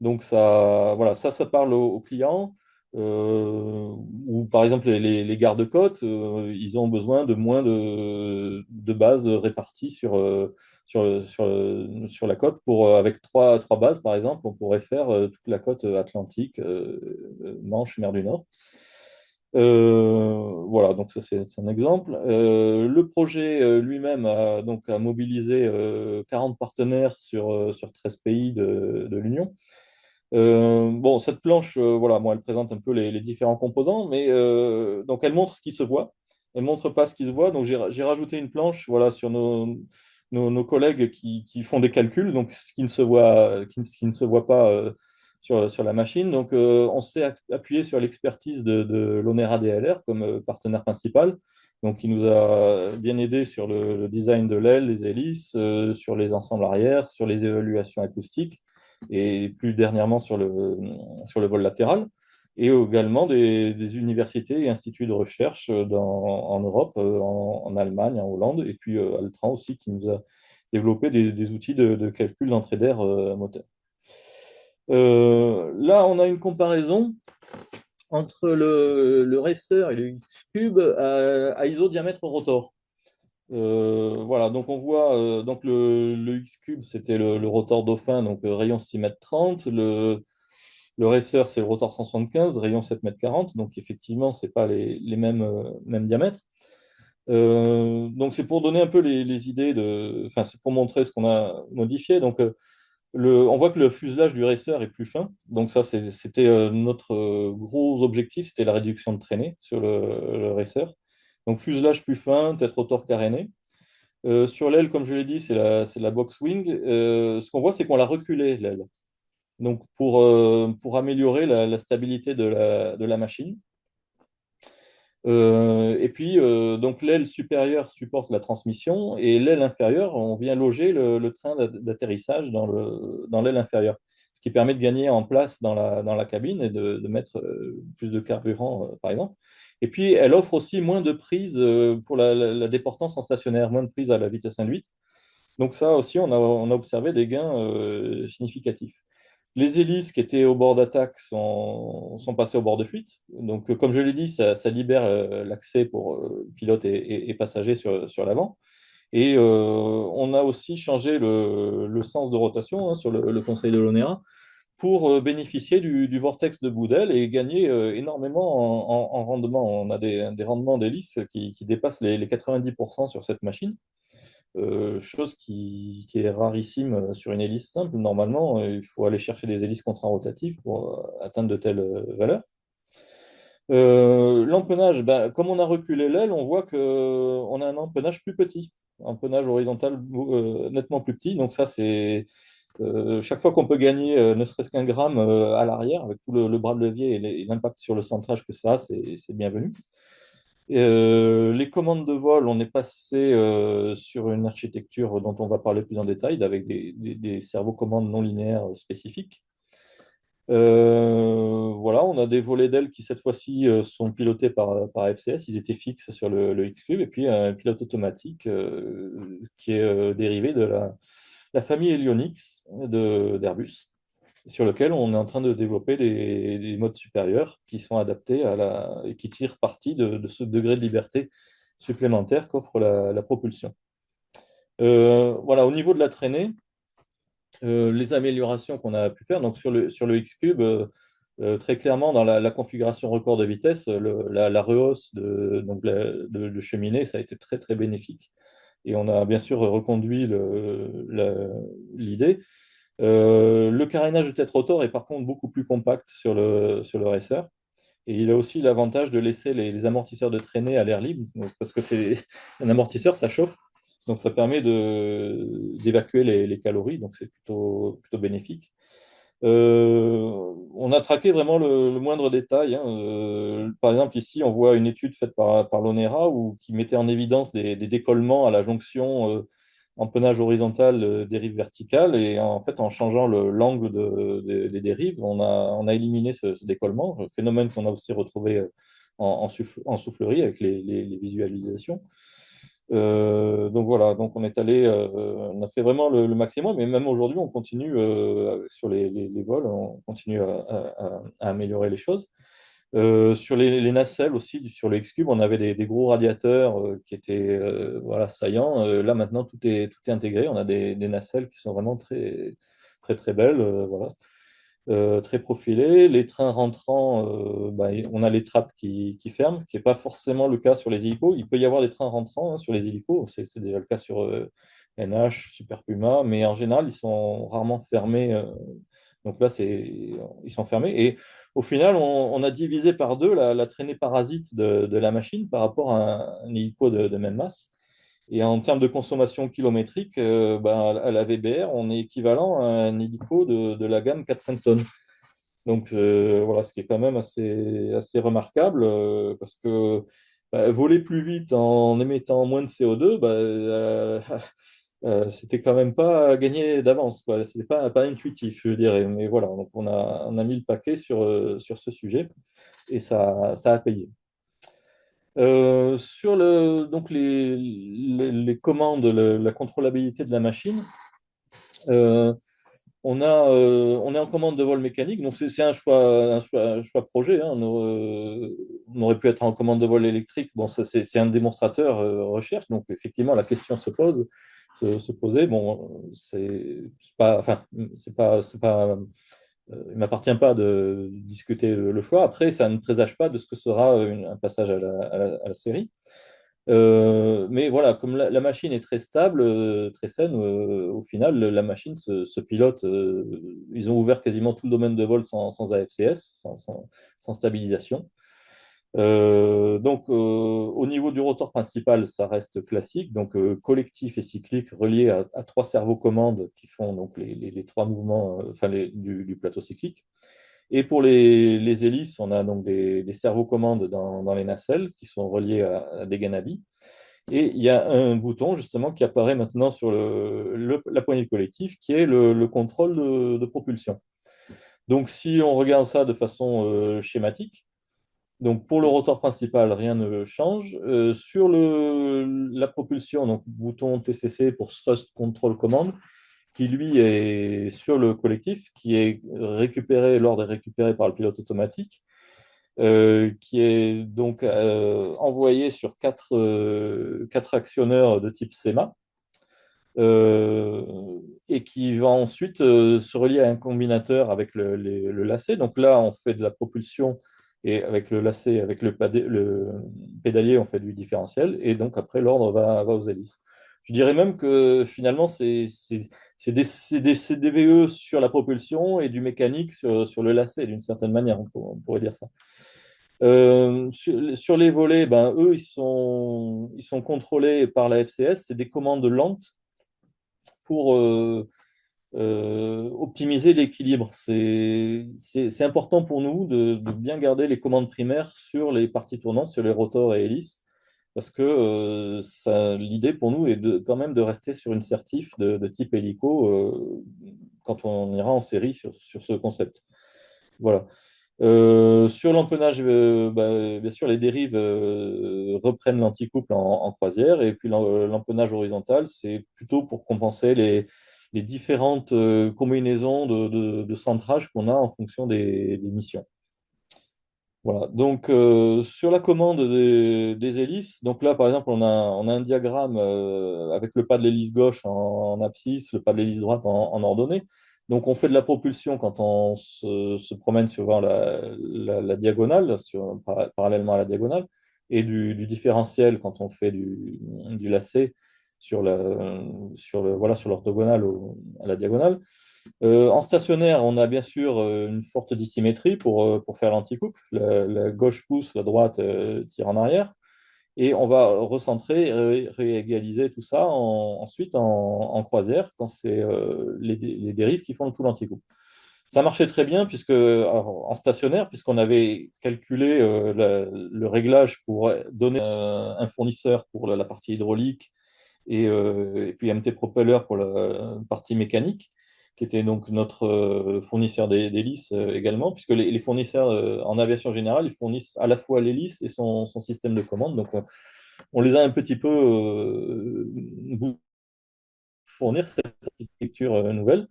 Donc ça, voilà, ça parle aux clients. Ou par exemple les gardes-côtes, ils ont besoin de moins de bases réparties sur la côte. Avec trois bases, par exemple, on pourrait faire toute la côte atlantique, Manche, mer du Nord. Voilà, donc ça c'est un exemple. Le projet lui-même a mobilisé 40 partenaires sur 13 pays de l'Union. Bon, cette planche, voilà, moi, elle présente un peu les différents composants, mais donc elle montre ce qui se voit. Elle montre pas ce qui se voit. Donc j'ai rajouté une planche, voilà, sur nos collègues qui font des calculs, donc ce qui ne se voit, qui ne se voit pas sur la machine. Donc on s'est appuyé sur l'expertise de l'ONERA DLR comme partenaire principal. Donc, qui nous a bien aidé sur le design de l'aile, les hélices, sur les ensembles arrière, sur les évaluations acoustiques et plus dernièrement sur le vol latéral, et également des universités et instituts de recherche en Europe, en Allemagne, en Hollande, et puis Altran aussi, qui nous a développé des outils de calcul d'entrée d'air moteur. Là, on a une comparaison entre le racer et le X-Cube à isodiamètre rotor. Voilà, donc on voit donc le X-Cube, c'était le rotor Dauphin, donc rayon 6 mètres 30. Le Racer, c'est le rotor 175, rayon 7 mètres 40. Donc effectivement, ce n'est pas les mêmes diamètres. Donc c'est pour donner un peu les idées enfin c'est pour montrer ce qu'on a modifié. Donc on voit que le fuselage du Racer est plus fin. Donc ça, c'était notre gros objectif, c'était la réduction de traînée sur le Racer. Donc fuselage plus fin, tête rotor carénée. Sur l'aile, comme je l'ai dit, c'est la box wing. Ce qu'on voit, c'est qu'on l'a reculé, l'aile. Donc, pour améliorer la stabilité de la machine. Et puis, donc l'aile supérieure supporte la transmission et l'aile inférieure, on vient loger le train d'atterrissage dans l'aile inférieure, ce qui permet de gagner en place dans la cabine et de mettre plus de carburant, par exemple. Et puis, elle offre aussi moins de prises pour la déportance en stationnaire, moins de prises à la vitesse induite. Donc ça aussi, on a observé des gains significatifs. Les hélices qui étaient au bord d'attaque sont passées au bord de fuite. Donc, comme je l'ai dit, ça libère l'accès pour pilotes et passagers sur l'avant. Et on a aussi changé le sens de rotation, hein, sur le conseil de l'ONERA pour bénéficier du vortex de Boudel et gagner énormément en rendement. On a des rendements d'hélice qui dépassent les 90% sur cette machine. Chose qui est rarissime sur une hélice simple. Normalement, il faut aller chercher des hélices contrarotatives pour atteindre de telles valeurs. L'empennage, ben, comme on a reculé l'aile, on voit qu'on a un empennage plus petit, un empennage horizontal nettement plus petit. Donc ça, c'est chaque fois qu'on peut gagner ne serait-ce qu'un gramme à l'arrière, avec tout le bras de levier et l'impact sur le centrage que ça a, c'est bienvenu. Les commandes de vol, on est passé sur une architecture dont on va parler plus en détail, avec des cerveaux-commandes non linéaires spécifiques. Voilà, on a des volets d'ailes qui cette fois-ci sont pilotés par FCS. Ils étaient fixes sur le X-Cube, et puis un pilote automatique qui est dérivé de la famille Helionyx d'Airbus, sur lequel on est en train de développer des modes supérieurs qui sont adaptés et qui tirent parti de ce degré de liberté supplémentaire qu'offre la propulsion. Voilà, au niveau de la traînée, les améliorations qu'on a pu faire, donc sur le X-Cube, très clairement, dans la configuration record de vitesse, la rehausse de cheminée, ça a été très, très bénéfique. Et on a bien sûr reconduit l'idée. Le carénage de tête rotor est par contre beaucoup plus compact sur le racer. Et il a aussi l'avantage de laisser les amortisseurs de traînée à l'air libre, donc, parce que c'est un amortisseur, ça chauffe, donc ça permet d'évacuer les calories, donc c'est plutôt bénéfique. On a traqué vraiment le moindre détail, hein. Par exemple, ici, on voit une étude faite par l'ONERA qui mettait en évidence des décollements à la jonction empennage horizontal, dérive verticale. Et en fait, en changeant l'angle des dérives, on a éliminé ce décollement, phénomène qu'on a aussi retrouvé en soufflerie avec les visualisations. Donc voilà, donc on est allé, on a fait vraiment le maximum, et même aujourd'hui, on continue sur les vols, on continue à améliorer les choses. Sur les nacelles aussi, sur le X-Cube, on avait des gros radiateurs qui étaient voilà, saillants. Là, maintenant, tout est intégré. On a des nacelles qui sont vraiment très, très, très belles. Voilà. Très profilées. Les trains rentrants, bah, on a les trappes qui ferment, ce qui n'est pas forcément le cas sur les hélicos. Il peut y avoir des trains rentrants sur les hélicos. C'est déjà le cas sur NH, Super Puma, mais en général, ils sont rarement fermés. Donc là, ils sont fermés. Et au final, on a divisé par deux la traînée parasite de la machine par rapport à un hélico de même masse. Et en termes de consommation kilométrique, ben, à la VBR, on est équivalent à un hélico de la gamme 4-5 tonnes. Donc voilà, ce qui est quand même assez remarquable, parce que voler plus vite en émettant moins de CO2, c'était quand même pas gagné d'avance, quoi. C'était pas intuitif, je dirais. Mais voilà, donc on a mis le paquet sur ce sujet, et ça a payé. Sur donc les commandes, la contrôlabilité de la machine, euh, on est en commande de vol mécanique, donc c'est un choix projet, hein. On aurait pu être en commande de vol électrique. Bon, ça, c'est un démonstrateur recherche, donc effectivement la question se posait. Bon, c'est pas, enfin, c'est pas, il ne m'appartient pas de discuter le choix. Après, ça ne présage pas de ce que sera un passage à la série. Mais voilà, comme la machine est très stable, très saine, au final, la machine se pilote. Ils ont ouvert quasiment tout le domaine de vol sans AFCS, sans stabilisation. Donc, au niveau du rotor principal, ça reste classique, donc collectif et cyclique relié à trois servocommandes qui font donc les trois mouvements enfin, du plateau cyclique. Et pour les hélices, on a donc des servocommandes dans les nacelles qui sont reliées à des ganabis. Et il y a un bouton justement qui apparaît maintenant sur la poignée de collectif qui est le contrôle de propulsion. Donc, si on regarde ça de façon schématique, donc pour le rotor principal, rien ne change. Sur la propulsion, donc bouton TCC pour Thrust Control Command, qui lui est sur le collectif, qui est récupéré, l'ordre est récupéré par le pilote automatique, qui est donc envoyé sur quatre actionneurs de type SEMA, et qui va ensuite se relier à un combinateur avec le lacet. Donc là, on fait de la propulsion, et avec le lacet, avec le pédalier, on fait du différentiel, et donc après, l'ordre va aux hélices. Je dirais même que finalement, c'est des DVE sur la propulsion et du mécanique sur le lacet, d'une certaine manière, on pourrait dire ça. Sur les volets, ben, eux, ils sont contrôlés par la FCS. C'est des commandes lentes pour optimiser l'équilibre. C'est important pour nous de bien garder les commandes primaires sur les parties tournantes, sur les rotors et hélices, parce que l'idée pour nous est quand même de rester sur une certif de type hélico quand on ira en série sur ce concept. Voilà. Sur l'empennage, bien sûr, les dérives reprennent l'anticouple en croisière, et puis l'empennage horizontal, c'est plutôt pour compenser les différentes combinaisons de centrage qu'on a en fonction des missions. Voilà. Donc, sur la commande des hélices, donc là, par exemple, on a un diagramme avec le pas de l'hélice gauche en abscisse, le pas de l'hélice droite en ordonnée. Donc, on fait de la propulsion quand on se promène sur la diagonale, parallèlement à la diagonale, et du différentiel quand on fait du lacet voilà, sur l'orthogonale à la diagonale. En stationnaire, on a bien sûr une forte dissymétrie pour faire l'anticouple. La gauche pousse, la droite tire en arrière. Et on va recentrer, réégaliser tout ça ensuite en croisière quand c'est les dérives qui font tout l'anticouple. Ça marchait très bien puisque, alors, en stationnaire, puisqu'on avait calculé le réglage pour donner un fournisseur pour la partie hydraulique et puis MT Propeller pour la partie mécanique, qui était donc notre fournisseur d'hélices également, puisque les fournisseurs en aviation générale, ils fournissent à la fois l'hélice et son système de commande. Donc, on les a un petit peu fournir cette architecture nouvelle.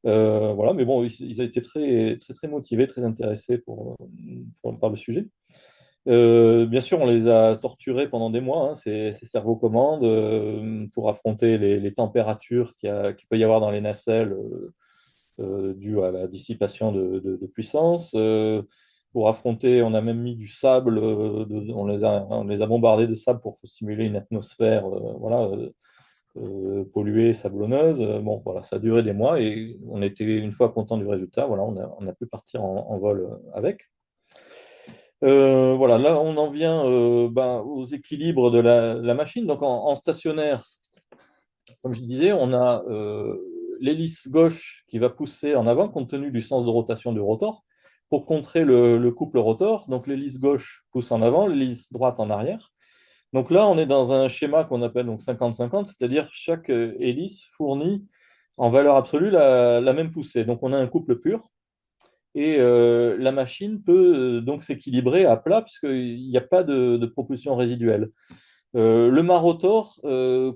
Voilà, mais bon, ils ont été très, très, très motivés, très intéressés par le sujet. Bien sûr, on les a torturés pendant des mois, hein, ces servocommandes, pour affronter les températures qu'il peut y avoir dans les nacelles dues à la dissipation de puissance. Pour affronter, on a même mis du sable, on les a bombardés de sable pour simuler une atmosphère voilà, polluée, sablonneuse. Bon, voilà, ça a duré des mois et on était une fois content du résultat. Voilà, on a pu partir en vol avec. Voilà, là, on en vient ben, aux équilibres de la machine. Donc, en stationnaire, comme je disais, on a l'hélice gauche qui va pousser en avant compte tenu du sens de rotation du rotor pour contrer le couple rotor. Donc, l'hélice gauche pousse en avant, l'hélice droite en arrière. Donc là, on est dans un schéma qu'on appelle donc 50-50, c'est-à-dire chaque hélice fournit en valeur absolue la même poussée. Donc, on a un couple pur. Et la machine peut donc s'équilibrer à plat puisqu'il n'y a pas de propulsion résiduelle. Le mât rotor,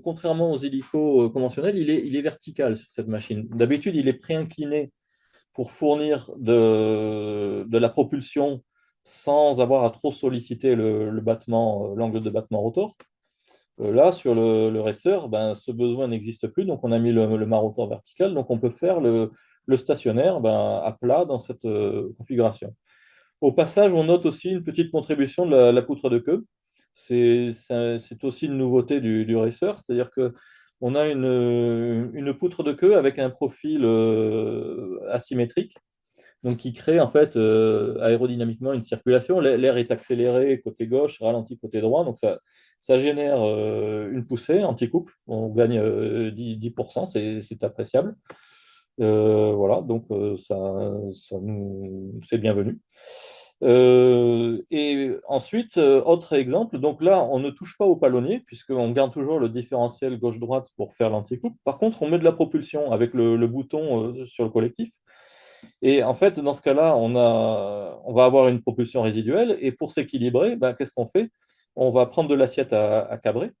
contrairement aux hélicos conventionnels, il est vertical sur cette machine. D'habitude, il est pré-incliné pour fournir de la propulsion sans avoir à trop solliciter le battement, l'angle de battement rotor. Là, sur le racer, ben, ce besoin n'existe plus, donc on a mis le mât rotor vertical, donc on peut faire le stationnaire ben, à plat dans cette configuration. Au passage, on note aussi une petite contribution de la poutre de queue. C'est aussi une nouveauté du racer, c'est-à-dire que on a une poutre de queue avec un profil asymétrique, donc qui crée en fait aérodynamiquement une circulation. L'air est accéléré côté gauche, ralenti côté droit, donc ça génère une poussée anti-couple. On gagne 10%, c'est appréciable. Voilà, donc c'est bienvenu. Et ensuite, autre exemple, donc là, on ne touche pas au palonnier, puisqu'on garde toujours le différentiel gauche-droite pour faire l'anticouple. Par contre, on met de la propulsion avec le bouton sur le collectif. Et en fait, dans ce cas-là, on va avoir une propulsion résiduelle. Et pour s'équilibrer, ben, qu'est-ce qu'on fait? On va prendre de l'assiette à cabrer.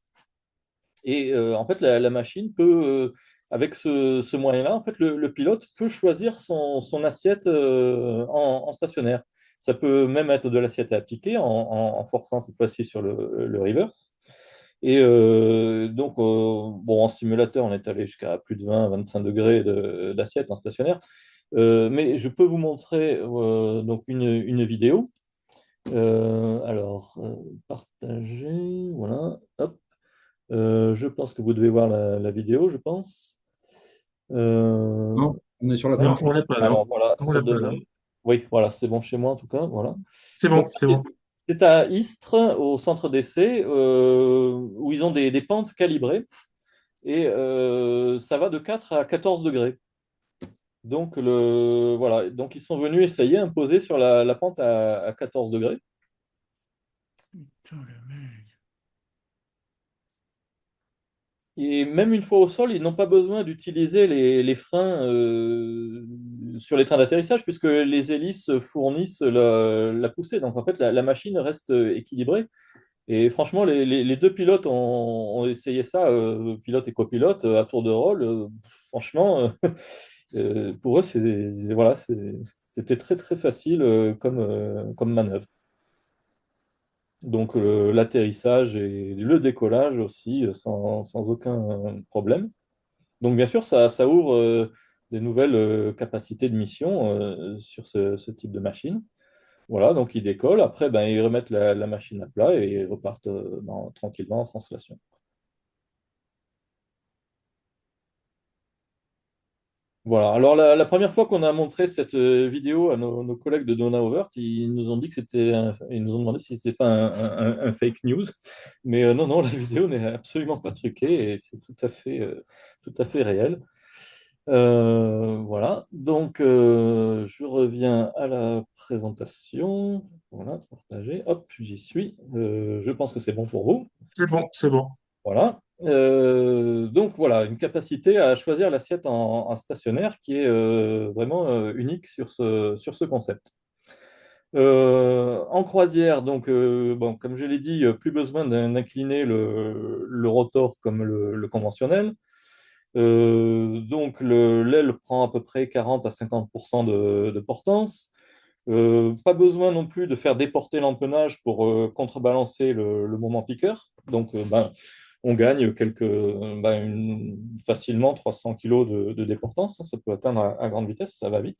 Et en fait, la machine peut, avec ce moyen-là, en fait, le pilote peut choisir son assiette en stationnaire. Ça peut même être de l'assiette à appliquer en forçant cette fois-ci sur le reverse. Et donc, bon, en simulateur, on est allé jusqu'à plus de 20-25 degrés d'assiette en stationnaire. Mais je peux vous montrer donc une vidéo. Partager, voilà, hop. Je pense que vous devez voir la vidéo, je pense. Euh, Non, on est sur la Non, page. on l'est pas, non. alors voilà, On ça l'a pas, là. devrait. Oui, voilà, c'est bon chez moi en tout cas. Voilà. C'est Donc, bon, c'est bon. c'est à Istres, au centre d'essai, où ils ont des pentes calibrées et ça va de 4 à 14 degrés. Donc, voilà. Donc, ils sont venus essayer, imposer sur la pente à 14 degrés. Putain, le mec. Et même une fois au sol, ils n'ont pas besoin d'utiliser les freins sur les trains d'atterrissage puisque les hélices fournissent la poussée. Donc en fait, la machine reste équilibrée. Et franchement, les deux pilotes ont essayé ça, pilote et copilote, à tour de rôle. Franchement, pour eux, voilà, c'était très très facile comme manœuvre. Donc l'atterrissage et le décollage aussi sans aucun problème. Donc, bien sûr, ça ouvre des nouvelles capacités de mission sur ce type de machine. Voilà, donc ils décollent. Après, ben, ils remettent la machine à plat et ils repartent tranquillement en translation. Voilà. Alors, la première fois qu'on a montré cette vidéo à nos collègues de Donna Overt, ils nous ont dit que ils nous ont demandé si c'était pas un fake news. Mais non, non, la vidéo n'est absolument pas truquée et c'est tout à fait réel. Voilà. Donc, je reviens à la présentation. Voilà, partager. Hop, j'y suis. Je pense que c'est bon pour vous. C'est bon, c'est bon. Voilà. Donc voilà, une capacité à choisir l'assiette en stationnaire qui est vraiment unique sur ce concept. En croisière, donc bon, comme je l'ai dit, plus besoin d'incliner le rotor comme le conventionnel. Donc l'aile prend à peu près 40 à 50% de portance. Pas besoin non plus de faire déporter l'empennage pour contrebalancer le moment piqueur. Donc, ben, on gagne facilement 300 kg de déportance, hein. Ça peut atteindre à grande vitesse, ça va vite.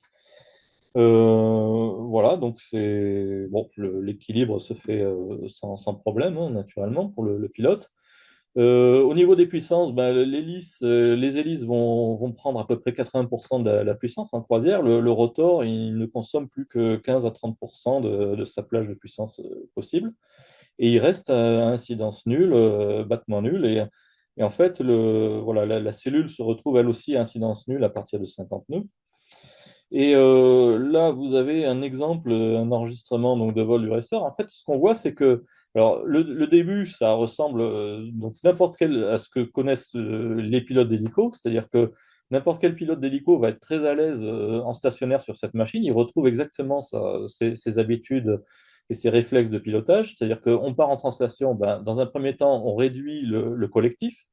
Voilà, donc c'est bon, l'équilibre se fait sans problème, hein, naturellement, pour le pilote. Au niveau des puissances, ben, les hélices vont prendre à peu près 80% de la puissance en croisière. Le rotor, il ne consomme plus que 15 à 30% de sa plage de puissance possible. Et il reste à incidence nulle, battement nul. Et en fait, voilà, la cellule se retrouve elle aussi à incidence nulle à partir de 50 nœuds. Et là, vous avez un exemple, un enregistrement donc, de vol du racer. En fait, ce qu'on voit, c'est que alors, le début, ça ressemble donc n'importe quel à ce que connaissent les pilotes d'hélico, c'est-à-dire que n'importe quel pilote d'hélico va être très à l'aise en stationnaire sur cette machine. Il retrouve exactement ses habitudes et ses réflexes de pilotage, c'est-à-dire qu'on part en translation. Ben, dans un premier temps, on réduit le collectif.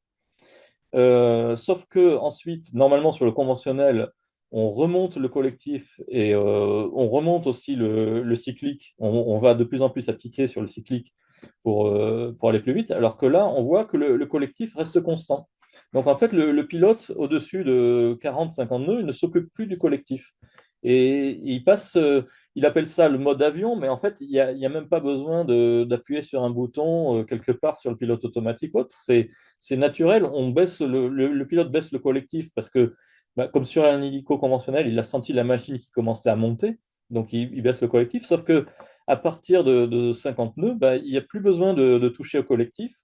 Sauf que ensuite, normalement sur le conventionnel, on remonte le collectif et on remonte aussi le cyclique. On va de plus en plus appliquer sur le cyclique pour aller plus vite, alors que là, on voit que le collectif reste constant. Donc en fait, le pilote, au-dessus de 40-50 nœuds, il ne s'occupe plus du collectif. Et il appelle ça le mode avion, mais en fait, il y a même pas besoin d'appuyer sur un bouton quelque part sur le pilote automatique ou autre. C'est naturel, on baisse le pilote baisse le collectif parce que, bah, comme sur un hélico conventionnel, il a senti la machine qui commençait à monter, donc il baisse le collectif. Sauf que à partir de 50 nœuds, bah, il n'y a plus besoin de toucher au collectif.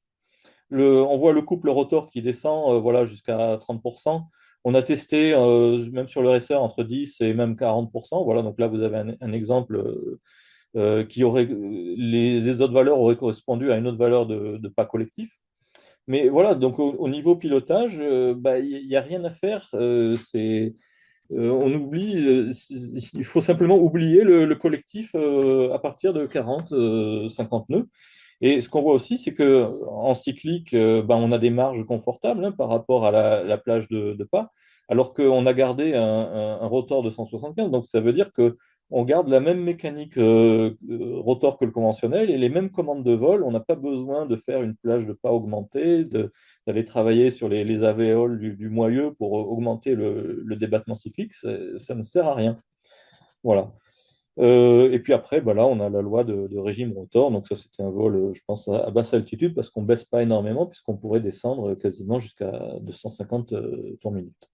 On voit le couple rotor qui descend voilà, jusqu'à 30%. On a testé, même sur le racer, entre 10 et même 40%. Voilà, donc là, vous avez un exemple qui aurait, les autres valeurs auraient correspondu à une autre valeur de pas collectif. Mais voilà, donc au niveau pilotage, bah, il n'y a rien à faire. On oublie, il faut simplement oublier le collectif à partir de 40, 50 nœuds. Et ce qu'on voit aussi, c'est que en cyclique, bah, on a des marges confortables hein, par rapport à la plage de pas, alors qu'on a gardé un rotor de 175. Donc ça veut dire que on garde la même mécanique rotor que le conventionnel et les mêmes commandes de vol. On n'a pas besoin de faire une plage de pas augmentée, d'aller travailler sur les alvéoles du moyeu pour augmenter le débattement cyclique. Ça ne sert à rien. Voilà. Et puis après, bah là, on a la loi de régime rotor. Donc ça, c'était un vol, je pense, à basse altitude parce qu'on ne baisse pas énormément puisqu'on pourrait descendre quasiment jusqu'à 250 tours minute.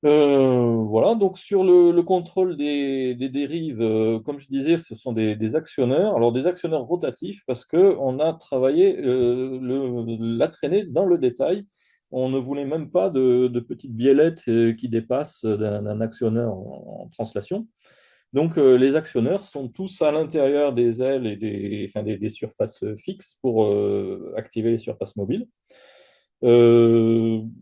Voilà, donc sur le contrôle des dérives, comme je disais, ce sont des actionneurs. Alors des actionneurs rotatifs parce qu'on a travaillé la traînée dans le détail. On ne voulait même pas de petites biellettes qui dépassent d'un actionneur en translation. Donc, les actionneurs sont tous à l'intérieur des ailes et des surfaces fixes pour activer les surfaces mobiles.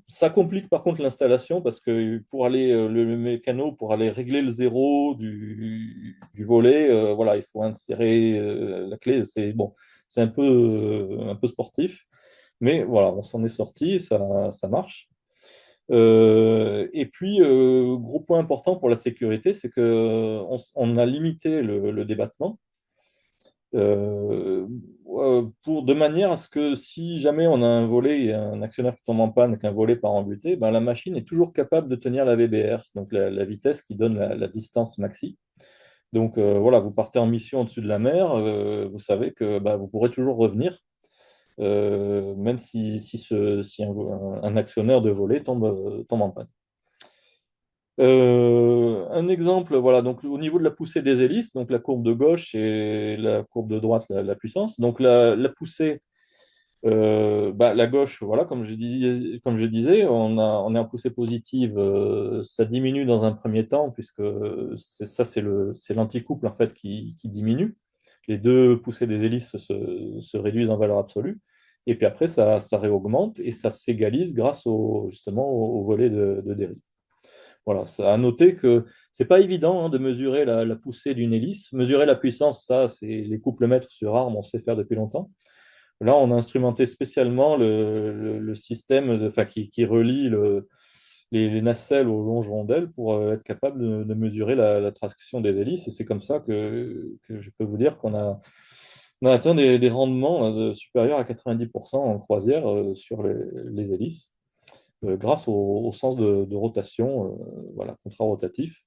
Ça complique par contre l'installation parce que pour aller, le mécano, pour aller régler le zéro du volet, voilà, il faut insérer la clé. C'est bon, c'est un peu sportif, mais voilà, on s'en est sorti, ça marche. Et puis, gros point important pour la sécurité, c'est on a limité le débattement euh, de manière à ce que si jamais on a un volet et un actionnaire qui tombe en panne, qu'un volet part en butée, ben, la machine est toujours capable de tenir la VBR, donc la vitesse qui donne la distance maxi. Donc voilà, vous partez en mission au-dessus de la mer, vous savez que bah, vous pourrez toujours revenir, même si un actionnaire de volet tombe en panne. Un exemple, voilà, donc au niveau de la poussée des hélices, donc la courbe de gauche et la courbe de droite, la puissance. Donc la poussée, la gauche, voilà, comme je disais, on est en poussée positive, ça diminue dans un premier temps, puisque c'est l'anticouple en fait qui diminue. Les deux poussées des hélices se réduisent en valeur absolue. Et puis après, ça réaugmente et ça s'égalise grâce justement au volet de dérive. Voilà, ça à noter que c'est pas évident de mesurer la poussée d'une hélice. Mesurer la puissance, ça, c'est les couples mètres sur arme, on sait faire depuis longtemps. Là, on a instrumenté spécialement le système qui relie les nacelles aux longes rondelles pour être capable de mesurer la traction des hélices. Et c'est comme ça que je peux vous dire on a atteint des rendements supérieurs à 90% en croisière sur les hélices grâce au sens de rotation voilà, contrarotatif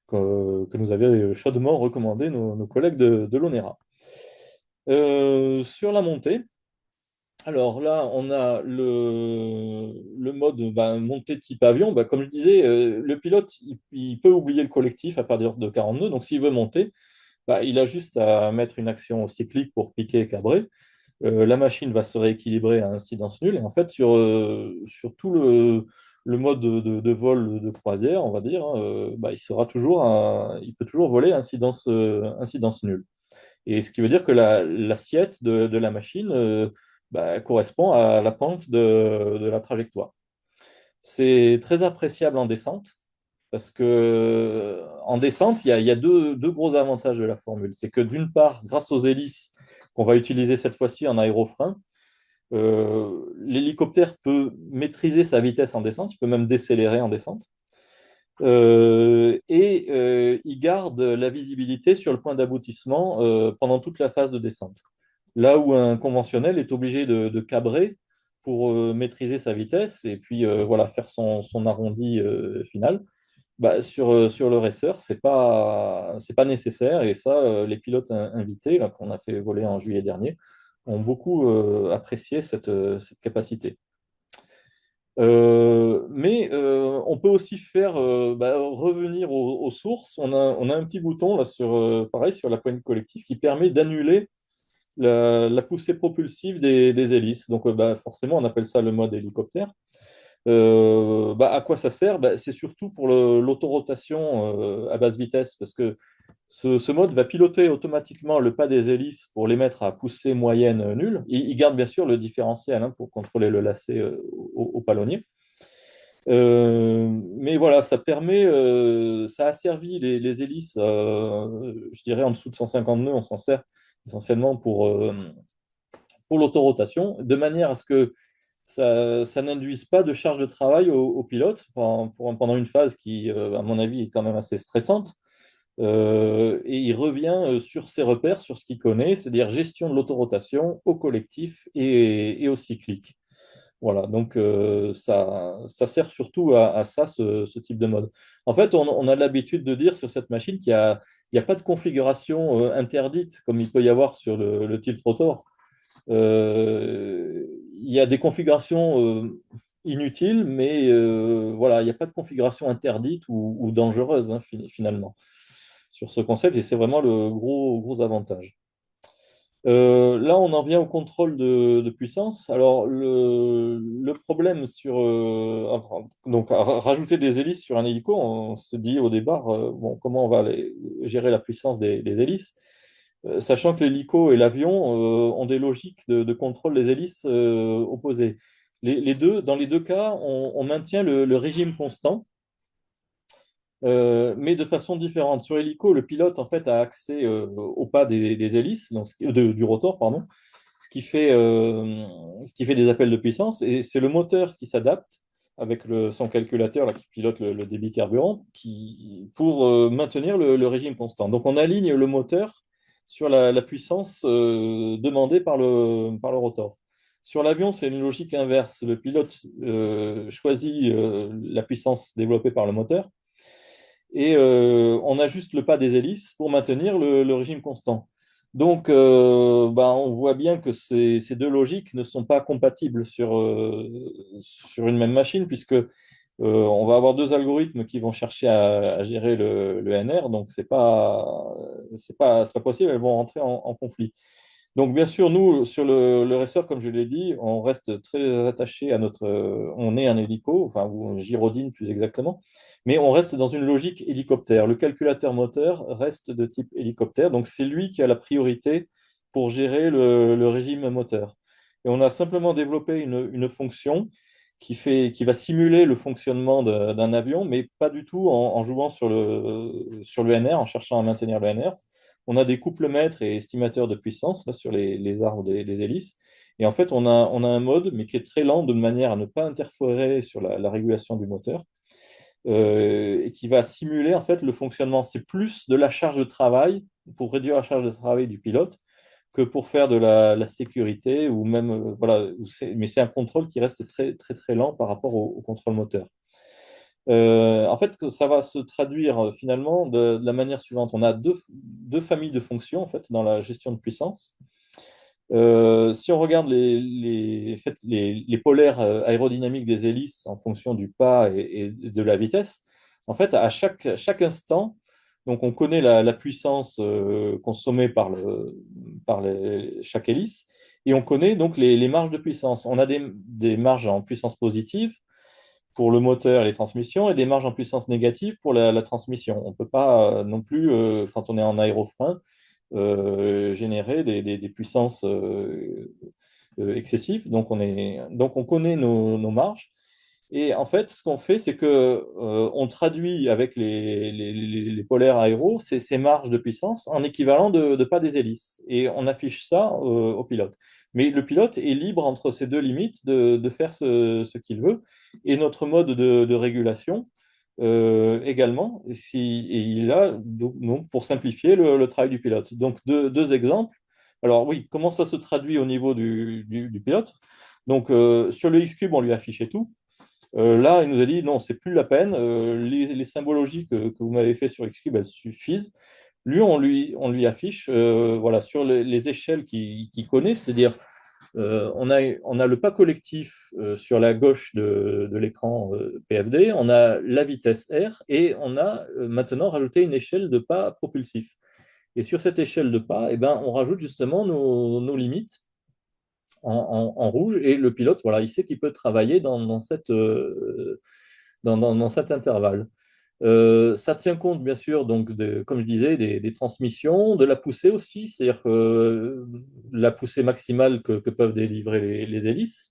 que nous avaient chaudement recommandé nos collègues de l'ONERA. Sur la montée, alors là, on a le mode montée type avion. Comme je disais, le pilote, il peut oublier le collectif à partir de 40 nœuds. Donc, s'il veut monter, il a juste à mettre une action cyclique pour piquer et cabrer. La machine va se rééquilibrer à incidence nulle. Et en fait, sur tout le mode de vol de croisière, on va dire, hein, il peut toujours voler incidence nulle. Et ce qui veut dire que l'assiette de la machine correspond à la pente de la trajectoire. C'est très appréciable en descente parce que en descente, il y a deux gros avantages de la formule. C'est que d'une part, grâce aux hélices qu'on va utiliser cette fois-ci en aérofrein, l'hélicoptère peut maîtriser sa vitesse en descente, il peut même décélérer en descente. Il garde la visibilité sur le point d'aboutissement pendant toute la phase de descente. Là où un conventionnel est obligé de cabrer pour maîtriser sa vitesse et puis voilà, faire son arrondi final. Sur le racer, c'est pas nécessaire et ça, les pilotes invités là, qu'on a fait voler en juillet dernier ont beaucoup apprécié cette capacité. On peut aussi faire revenir aux sources. On a un petit bouton là pareil, sur la poignée collective qui permet d'annuler la poussée propulsive des hélices. Donc forcément, on appelle ça le mode hélicoptère. À quoi ça sert? C'est surtout pour l'autorotation à basse vitesse, parce que ce mode va piloter automatiquement le pas des hélices pour les mettre à poussée moyenne nulle. Il garde bien sûr le différentiel pour contrôler le lacet au palonnier. Mais voilà, ça a servi les hélices, je dirais en dessous de 150 nœuds, on s'en sert essentiellement pour l'autorotation, de manière à ce que ça n'induise pas de charge de travail au pilote pendant une phase qui, à mon avis, est quand même assez stressante. Et il revient sur ses repères, sur ce qu'il connaît, c'est-à-dire gestion de l'autorotation au collectif et au cyclique. Voilà, donc ça sert surtout à ça, ce type de mode. En fait, on a l'habitude de dire sur cette machine il y a pas de configuration interdite comme il peut y avoir sur le tilt rotor. Il y a des configurations inutiles, mais voilà, il n'y a pas de configuration interdite ou dangereuse finalement sur ce concept, et c'est vraiment le gros avantage. Là, on en vient au contrôle de puissance. Alors, le problème donc, rajouter des hélices sur un hélico, on se dit au départ, bon, comment on va gérer la puissance des hélices, sachant que l'hélico et l'avion ont des logiques de contrôle des hélices opposées. Dans les deux cas, on maintient le régime constant, mais de façon différente. Sur hélico, le pilote en fait a accès au pas des hélices, donc, du rotor, pardon, ce qui fait des appels de puissance, et c'est le moteur qui s'adapte avec son calculateur là, qui pilote le débit carburant pour maintenir le régime constant. Donc on aligne le moteur sur la puissance demandée par le rotor. Sur l'avion, c'est une logique inverse. Le pilote choisit la puissance développée par le moteur et on ajuste le pas des hélices pour maintenir le régime constant. Donc, on voit bien que ces deux logiques ne sont pas compatibles sur une même machine, puisque On va avoir deux algorithmes qui vont chercher à gérer le NR, donc c'est pas possible, elles vont rentrer en conflit. Donc, bien sûr, nous, sur le racer, comme je l'ai dit, on reste très attaché à notre. On est un hélico, enfin, ou un gyrodine plus exactement, mais on reste dans une logique hélicoptère. Le calculateur moteur reste de type hélicoptère, donc c'est lui qui a la priorité pour gérer le régime moteur. Et on a simplement développé une fonction qui va simuler le fonctionnement d'un avion, mais pas du tout en jouant sur le NR, en cherchant à maintenir le NR. On a des couples mètres et estimateurs de puissance là, sur les arbres des hélices. Et en fait, on a un mode, mais qui est très lent de manière à ne pas interférer sur la régulation du moteur, et qui va simuler en fait le fonctionnement. C'est plus de la charge de travail pour réduire la charge de travail du pilote que pour faire de la sécurité ou même voilà. Mais c'est un contrôle qui reste très très très lent par rapport au contrôle moteur. En fait, ça va se traduire finalement de la manière suivante. On a deux familles de fonctions en fait, dans la gestion de puissance. Si on regarde les polaires aérodynamiques des hélices en fonction du pas et de la vitesse, en fait, à chaque instant, donc on connaît la puissance consommée par chaque hélice et on connaît donc les marges de puissance. On a des marges en puissance positive pour le moteur et les transmissions et des marges en puissance négative pour la transmission. On ne peut pas non plus, quand on est en aérofrein, générer des puissances excessives. Donc on connaît nos marges. Et en fait, ce qu'on fait, c'est que on traduit avec les polaires aéros ces marges de puissance en équivalent de pas des hélices. Et on affiche ça au pilote. Mais le pilote est libre entre ces deux limites de faire ce qu'il veut. Et notre mode de régulation également, et il a donc, pour simplifier le travail du pilote. Donc deux exemples. Alors oui, comment ça se traduit au niveau du pilote? Donc sur le X-Cube, on lui affichait tout. Là, il nous a dit non, c'est plus la peine. Les symbologies que vous m'avez fait sur Xcube, elles suffisent. Lui, on lui affiche voilà, sur les échelles qu'il connaît, c'est-à-dire on a le pas collectif sur la gauche de l'écran PFD, on a la vitesse R et on a maintenant rajouté une échelle de pas propulsif. Et sur cette échelle de pas, eh ben, on rajoute justement nos limites en rouge et le pilote, voilà, il sait qu'il peut travailler dans cet intervalle. Ça tient compte, bien sûr, donc comme je disais, des transmissions, de la poussée aussi, c'est-à-dire que la poussée maximale que peuvent délivrer les hélices.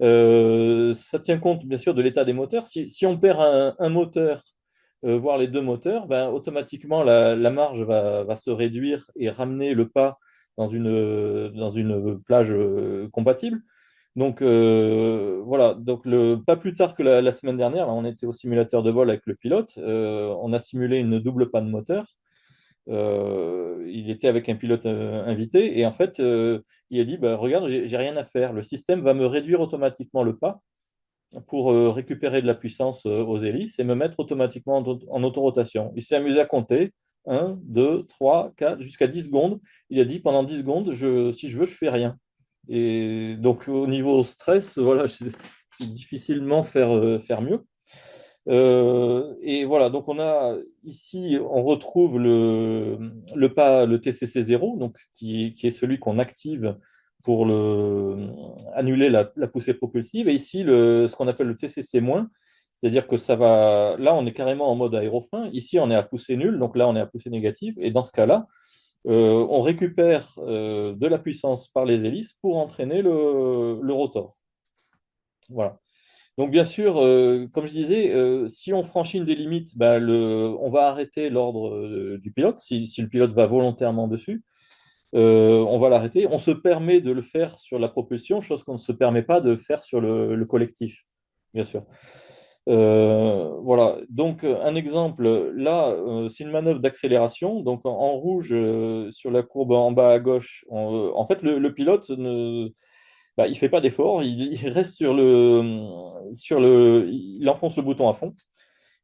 Ça tient compte, bien sûr, de l'état des moteurs. Si on perd un moteur, voire les deux moteurs, ben, automatiquement, la marge va se réduire et ramener le pas dans une plage compatible. Donc voilà, donc pas plus tard que la semaine dernière, là, on était au simulateur de vol avec le pilote, on a simulé une double panne moteur. Il était avec un pilote invité et en fait, il a dit bah, regarde, j'ai rien à faire. Le système va me réduire automatiquement le pas pour récupérer de la puissance aux hélices et me mettre automatiquement en autorotation. Il s'est amusé à compter 1, 2, 3, 4, jusqu'à 10 secondes. Il a dit pendant 10 secondes, si je veux, je fais rien. Et donc, au niveau stress, voilà, je difficilement faire mieux. Et voilà, donc on a ici, on retrouve le TCC 0, donc qui est celui qu'on active pour annuler la poussée propulsive. Et ici, ce qu'on appelle le TCC-, c'est-à-dire que ça va. Là, on est carrément en mode aérofrein. Ici, on est à poussée nulle, donc là, on est à poussée négative. Et dans ce cas-là, on récupère de la puissance par les hélices pour entraîner le rotor. Voilà. Donc, bien sûr, comme je disais, si on franchit une des limites, bah, on va arrêter l'ordre du pilote. Si le pilote va volontairement dessus, on va l'arrêter. On se permet de le faire sur la propulsion, chose qu'on ne se permet pas de faire sur le collectif, bien sûr. Voilà, donc un exemple, là, c'est une manœuvre d'accélération. Donc en rouge, sur la courbe en bas à gauche, en fait, le pilote bah, il fait pas d'effort, il reste il enfonce le bouton à fond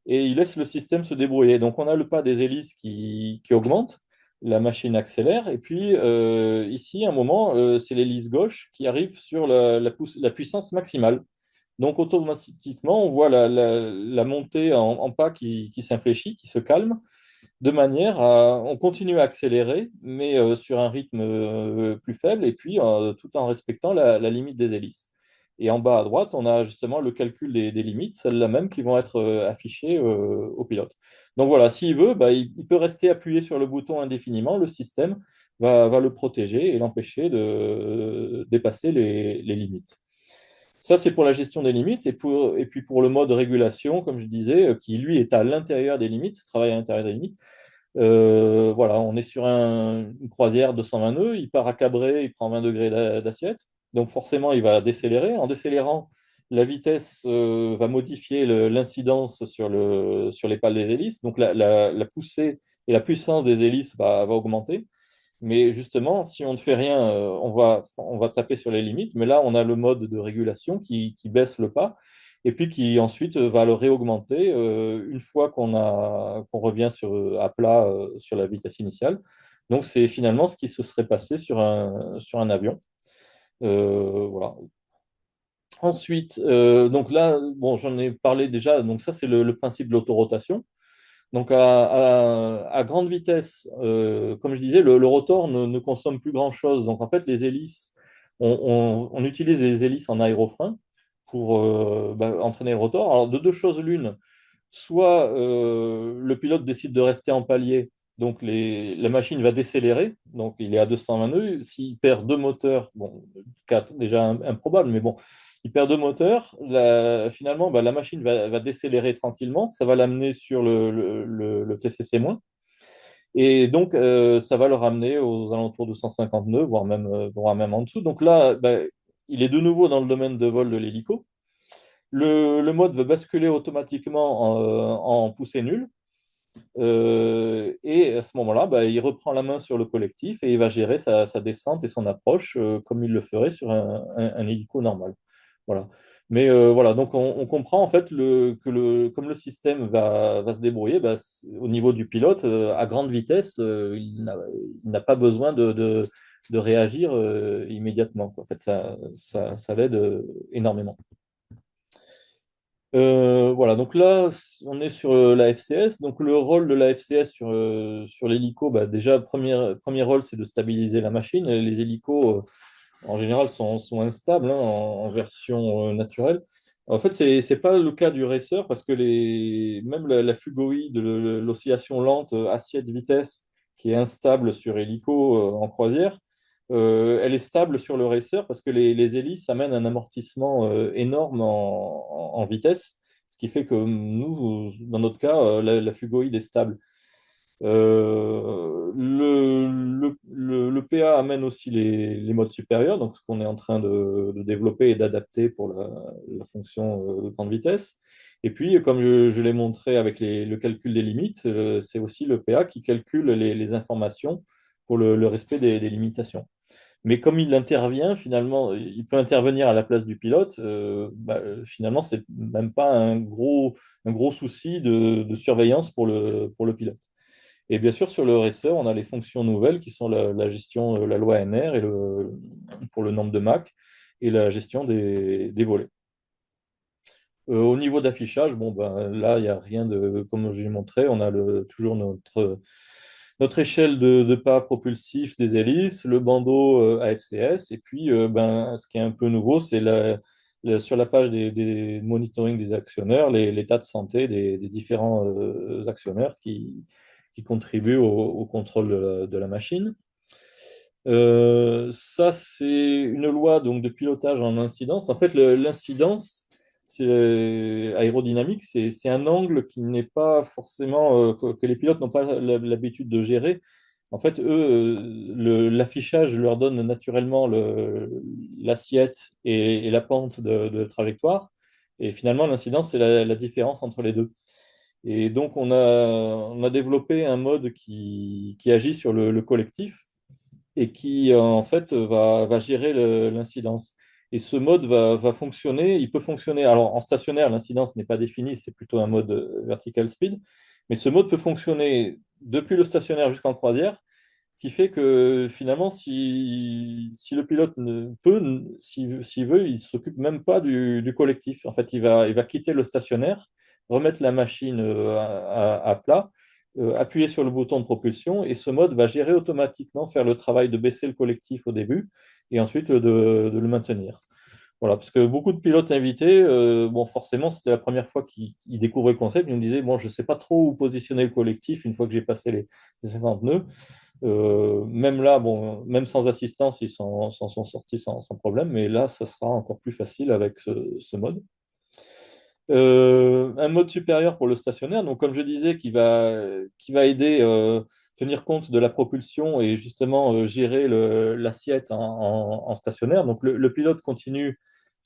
et il laisse le système se débrouiller. Donc on a le pas des hélices qui augmente, la machine accélère, et puis ici, à un moment, c'est l'hélice gauche qui arrive sur la puissance maximale. Donc automatiquement, on voit la montée en pas qui s'infléchit, qui se calme, de manière à, on continue à accélérer, mais sur un rythme plus faible, et puis tout en respectant la limite des hélices. Et en bas à droite, on a justement le calcul des limites, celles-là même qui vont être affichées au pilote. Donc voilà, s'il veut, bah, il peut rester appuyé sur le bouton indéfiniment, le système va le protéger et l'empêcher de dépasser les limites. Ça, c'est pour la gestion des limites. Et puis pour le mode régulation, comme je disais, qui lui est à l'intérieur des limites, travaille à l'intérieur des limites. Voilà, on est sur une croisière de 120 nœuds, il part à Cabré, il prend 20 degrés d'assiette, donc forcément il va décélérer. En décélérant, la vitesse va modifier l'incidence sur les pales des hélices, donc la poussée et la puissance des hélices va augmenter. Mais justement, si on ne fait rien, on va taper sur les limites. Mais là, on a le mode de régulation qui baisse le pas et puis qui ensuite va le réaugmenter une fois qu'on revient à plat sur la vitesse initiale. Donc, c'est finalement ce qui se serait passé sur un avion. Voilà. Ensuite, donc là, bon, j'en ai parlé déjà. Donc, ça, c'est le principe de l'autorotation. Donc à grande vitesse, comme je disais, le rotor ne consomme plus grand-chose. Donc en fait, les hélices, on utilise les hélices en aérofrein pour entraîner le rotor. Alors de deux choses l'une, soit le pilote décide de rester en palier, donc la machine va décélérer, donc il est à 220 nœuds. S'il perd deux moteurs, bon, quatre, déjà improbable, mais bon, il perd deux moteurs, finalement, bah, la machine va décélérer tranquillement, ça va l'amener sur le TCC-, et donc ça va le ramener aux alentours de 150 nœuds, voire même en dessous. Donc là, bah, il est de nouveau dans le domaine de vol de l'hélico. Le mode va basculer automatiquement en poussée nulle. Et à ce moment-là, bah, il reprend la main sur le collectif et il va gérer sa descente et son approche comme il le ferait sur un hélico normal. Voilà. Mais voilà, donc on comprend en fait comme le système va se débrouiller, bah, au niveau du pilote, à grande vitesse, il n'a pas besoin de réagir immédiatement, quoi. En fait, ça l'aide énormément. Voilà, donc là, on est sur la FCS. Donc, le rôle de la FCS sur l'hélico, bah, déjà, premier rôle, c'est de stabiliser la machine. Les hélicos, en général, sont instables hein, en version naturelle. En fait, c'est pas le cas du racer parce que même la phugoïde, l'oscillation lente assiette-vitesse qui est instable sur hélico en croisière, elle est stable sur le racer parce que les hélices amènent un amortissement énorme en vitesse, ce qui fait que nous, dans notre cas, la phugoïde est stable. Le PA amène aussi les modes supérieurs, donc ce qu'on est en train de développer et d'adapter pour la fonction de grande vitesse. Et puis, comme je l'ai montré avec le calcul des limites, c'est aussi le PA qui calcule les informations pour le respect des limitations. Mais comme il intervient, finalement, il peut intervenir à la place du pilote, bah, finalement, c'est même pas un gros souci de surveillance pour le pilote. Et bien sûr, sur le racer, on a les fonctions nouvelles qui sont la gestion, la loi NR pour le nombre de Mach et la gestion des volets. Au niveau d'affichage, bon, ben, là, il n'y a rien de, comme j'ai montré, on a toujours notre échelle de pas propulsif des hélices, le bandeau AFCS, et puis ben, ce qui est un peu nouveau, c'est sur la page des monitoring des actionnaires, l'état de santé des différents actionnaires qui contribuent au contrôle de la machine. Ça, c'est une loi donc, de pilotage en incidence. En fait, l'incidence aérodynamique, c'est un angle qui n'est pas forcément, que les pilotes n'ont pas l'habitude de gérer. En fait, eux, l'affichage leur donne naturellement l'assiette et la pente de trajectoire. Et finalement, l'incidence, c'est la différence entre les deux. Et donc, on a développé un mode qui agit sur le collectif et qui en fait va gérer l'incidence. Et ce mode va fonctionner, il peut fonctionner, alors en stationnaire, l'incidence n'est pas définie, c'est plutôt un mode vertical speed, mais ce mode peut fonctionner depuis le stationnaire jusqu'en croisière, qui fait que finalement, si le pilote peut, s'il veut, il ne s'occupe même pas du collectif. En fait, il va quitter le stationnaire, remettre la machine à plat, appuyer sur le bouton de propulsion, et ce mode va gérer automatiquement, faire le travail de baisser le collectif au début, et ensuite de le maintenir. Voilà, parce que beaucoup de pilotes invités, bon, forcément, c'était la première fois qu'ils découvraient le concept. Ils me disaient, bon, je ne sais pas trop où positionner le collectif une fois que j'ai passé les 50 nœuds. Même là, bon, même sans assistance, ils s'en sont sortis sans problème, mais là, ça sera encore plus facile avec ce mode. Un mode supérieur pour le stationnaire, donc comme je disais, qui va aider, tenir compte de la propulsion et justement gérer l'assiette en stationnaire. Donc le pilote continue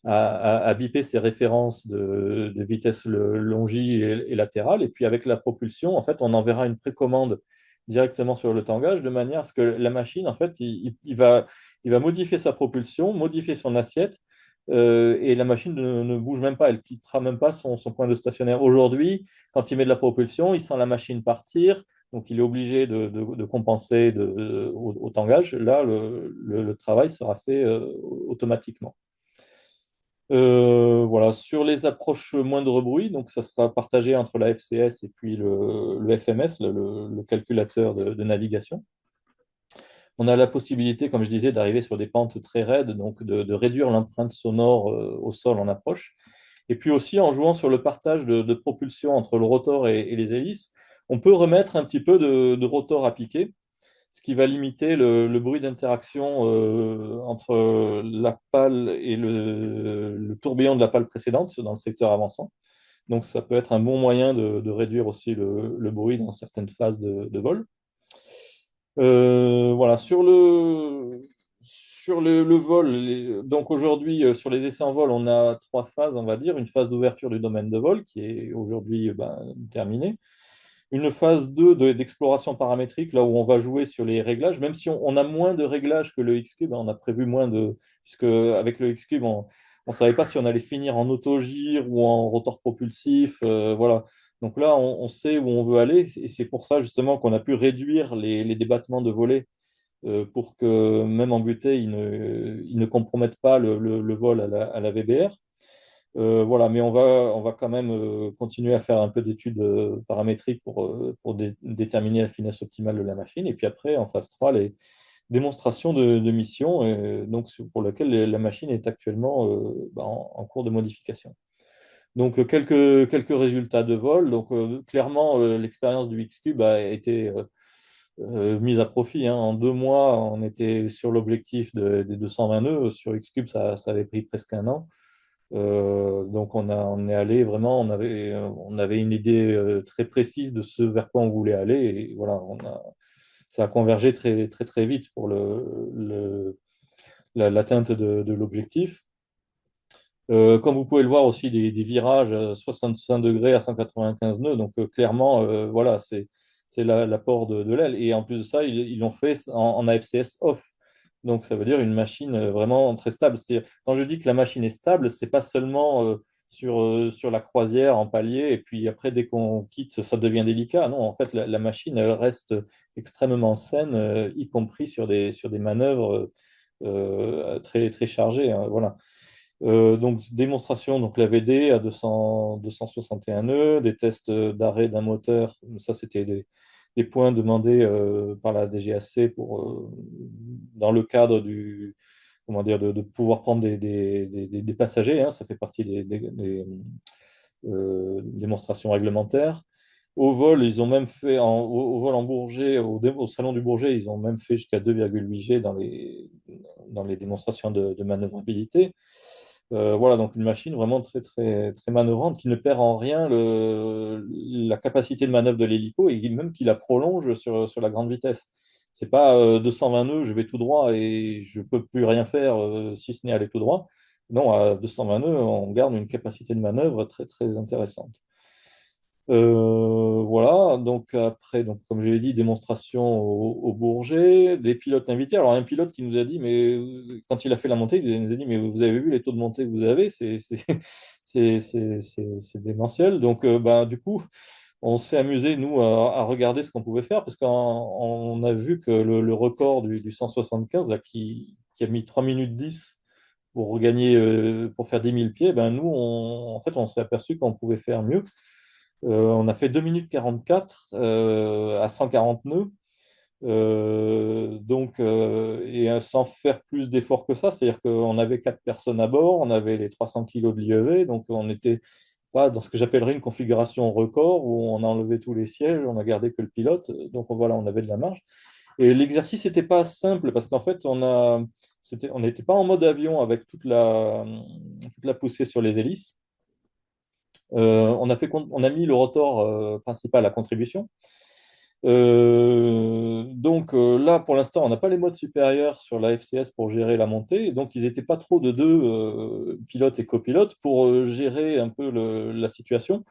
à biper ses références de vitesse longie et latérale. Et puis avec la propulsion, en fait, on enverra une précommande directement sur le tangage de manière à ce que la machine, en fait, il va modifier sa propulsion, modifier son assiette. Et la machine ne bouge même pas, elle ne quittera même pas son point de stationnaire. Aujourd'hui, quand il met de la propulsion, il sent la machine partir, donc il est obligé de compenser au tangage. Là, le travail sera fait automatiquement. Voilà, sur les approches moindre bruit, donc ça sera partagé entre la FCS et puis le FMS, le calculateur de navigation. On a la possibilité, comme je disais, d'arriver sur des pentes très raides, donc de réduire l'empreinte sonore au sol en approche. Et puis aussi, en jouant sur le partage de propulsion entre le rotor et les hélices, on peut remettre un petit peu de rotor à piquer, ce qui va limiter le bruit d'interaction entre la pale et le tourbillon de la pale précédente dans le secteur avançant. Donc, ça peut être un bon moyen de réduire aussi le bruit dans certaines phases de vol. Voilà, sur le vol, donc aujourd'hui, sur les essais en vol, on a trois phases, on va dire. Une phase d'ouverture du domaine de vol qui est aujourd'hui terminée. Une phase 2 d'exploration paramétrique, là où on va jouer sur les réglages, même si on a moins de réglages que le X-Cube, hein, on a prévu moins puisque avec le X-Cube, on ne savait pas si on allait finir en autogire ou en rotor propulsif. Voilà. Donc là, on sait où on veut aller, et c'est pour ça justement qu'on a pu réduire les débattements de volets pour que même en butée, ils ne compromettent pas le vol à la VBR. Voilà, mais on va quand même continuer à faire un peu d'études paramétriques pour déterminer la finesse optimale de la machine. Et puis après, en phase 3 les démonstrations de mission, donc, pour lesquelles la machine est actuellement en cours de modification. Donc, quelques résultats de vol. Donc, clairement, l'expérience du X-Cube a été mise à profit, hein. En 2 mois, on était sur l'objectif des 220 nœuds. Sur X-Cube, ça avait pris presque un an. Donc on est allé vraiment, on avait une idée très précise de ce vers quoi on voulait aller, et voilà, ça a convergé très très très vite pour l'atteinte de l'objectif. Comme vous pouvez le voir aussi, des virages à 65 degrés à 195 nœuds, donc clairement, voilà, c'est l'apport de l'aile. Et en plus de ça, ils l'ont fait en AFCS off. Donc ça veut dire une machine vraiment très stable. Quand je dis que la machine est stable, c'est pas seulement sur la croisière en palier, et puis après, dès qu'on quitte, ça devient délicat. Non, en fait, la machine, elle reste extrêmement saine, y compris sur des manœuvres très, très chargées, hein, voilà. Donc, démonstration, donc la VD à 261 nœuds, des tests d'arrêt d'un moteur. Ça, c'était des points demandés par la DGAC dans le cadre comment dire, de pouvoir prendre des passagers, hein. Ça fait partie des démonstrations réglementaires. Au vol, ils ont même fait, au vol en Bourget, au salon du Bourget, ils ont même fait jusqu'à 2,8 G dans les démonstrations de manœuvrabilité. Voilà, donc une machine vraiment très, très, très manœuvrante qui ne perd en rien la capacité de manœuvre de l'hélico, et même qui la prolonge sur la grande vitesse. C'est pas 220 nœuds, je vais tout droit et je peux plus rien faire si ce n'est aller tout droit. Non, à 220 nœuds, on garde une capacité de manœuvre très, très intéressante. Voilà, donc après, donc, comme je l'ai dit, démonstration au Bourget, des pilotes invités. Alors, un pilote qui nous a dit, mais quand il a fait la montée, il nous a dit, mais vous avez vu les taux de montée que vous avez, c'est démentiel. Donc, du coup, on s'est amusé, nous, à regarder ce qu'on pouvait faire, parce qu'on a vu que le record du 175, là, qui a mis 3 minutes 10 pour regagner, pour faire 10 000 pieds, ben nous, en fait, on s'est aperçu qu'on pouvait faire mieux. On a fait 2 minutes 44 à 140 nœuds. Sans faire plus d'efforts que ça, c'est-à-dire qu'on avait 4 personnes à bord, on avait les 300 kilos de l'IEV, donc on n'était pas dans ce que j'appellerais une configuration record où on a enlevé tous les sièges, on a gardé que le pilote, donc voilà, on avait de la marge. Et l'exercice n'était pas simple parce qu'en fait, on n'était pas en mode avion avec toute la poussée sur les hélices. On a mis le rotor principal à contribution. Là, pour l'instant, on n'a pas les modes supérieurs sur la FCS pour gérer la montée. Et donc, ils n'étaient pas trop de deux, pilotes et copilotes, pour gérer un peu la situation.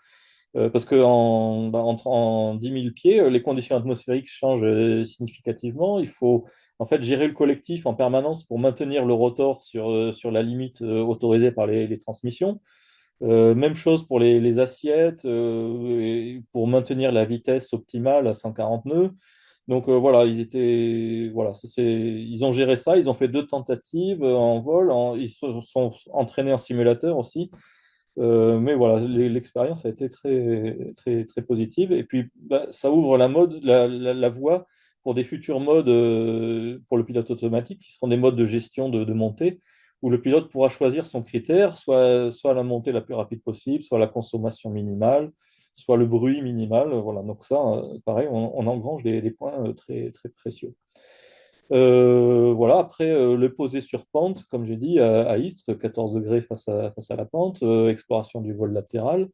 Parce en 10 000 pieds, les conditions atmosphériques changent significativement. Il faut en fait gérer le collectif en permanence pour maintenir le rotor sur la limite autorisée par les transmissions. Même chose pour les assiettes, et pour maintenir la vitesse optimale à 140 nœuds. Donc voilà, ils ont géré ça, ils ont fait 2 tentatives en vol, ils se sont entraînés en simulateur aussi. Mais voilà, l'expérience a été très, très, très positive. Et puis, bah, ça ouvre la voie pour des futurs modes pour le pilote automatique, qui seront des modes de gestion de montée, où le pilote pourra choisir son critère, soit la montée la plus rapide possible, soit la consommation minimale, soit le bruit minimal. Voilà, donc ça, pareil, on engrange des points très, très précieux. Voilà, après, le poser sur pente, comme j'ai dit, à Istres, 14 degrés face à la pente, exploration du vol latéral,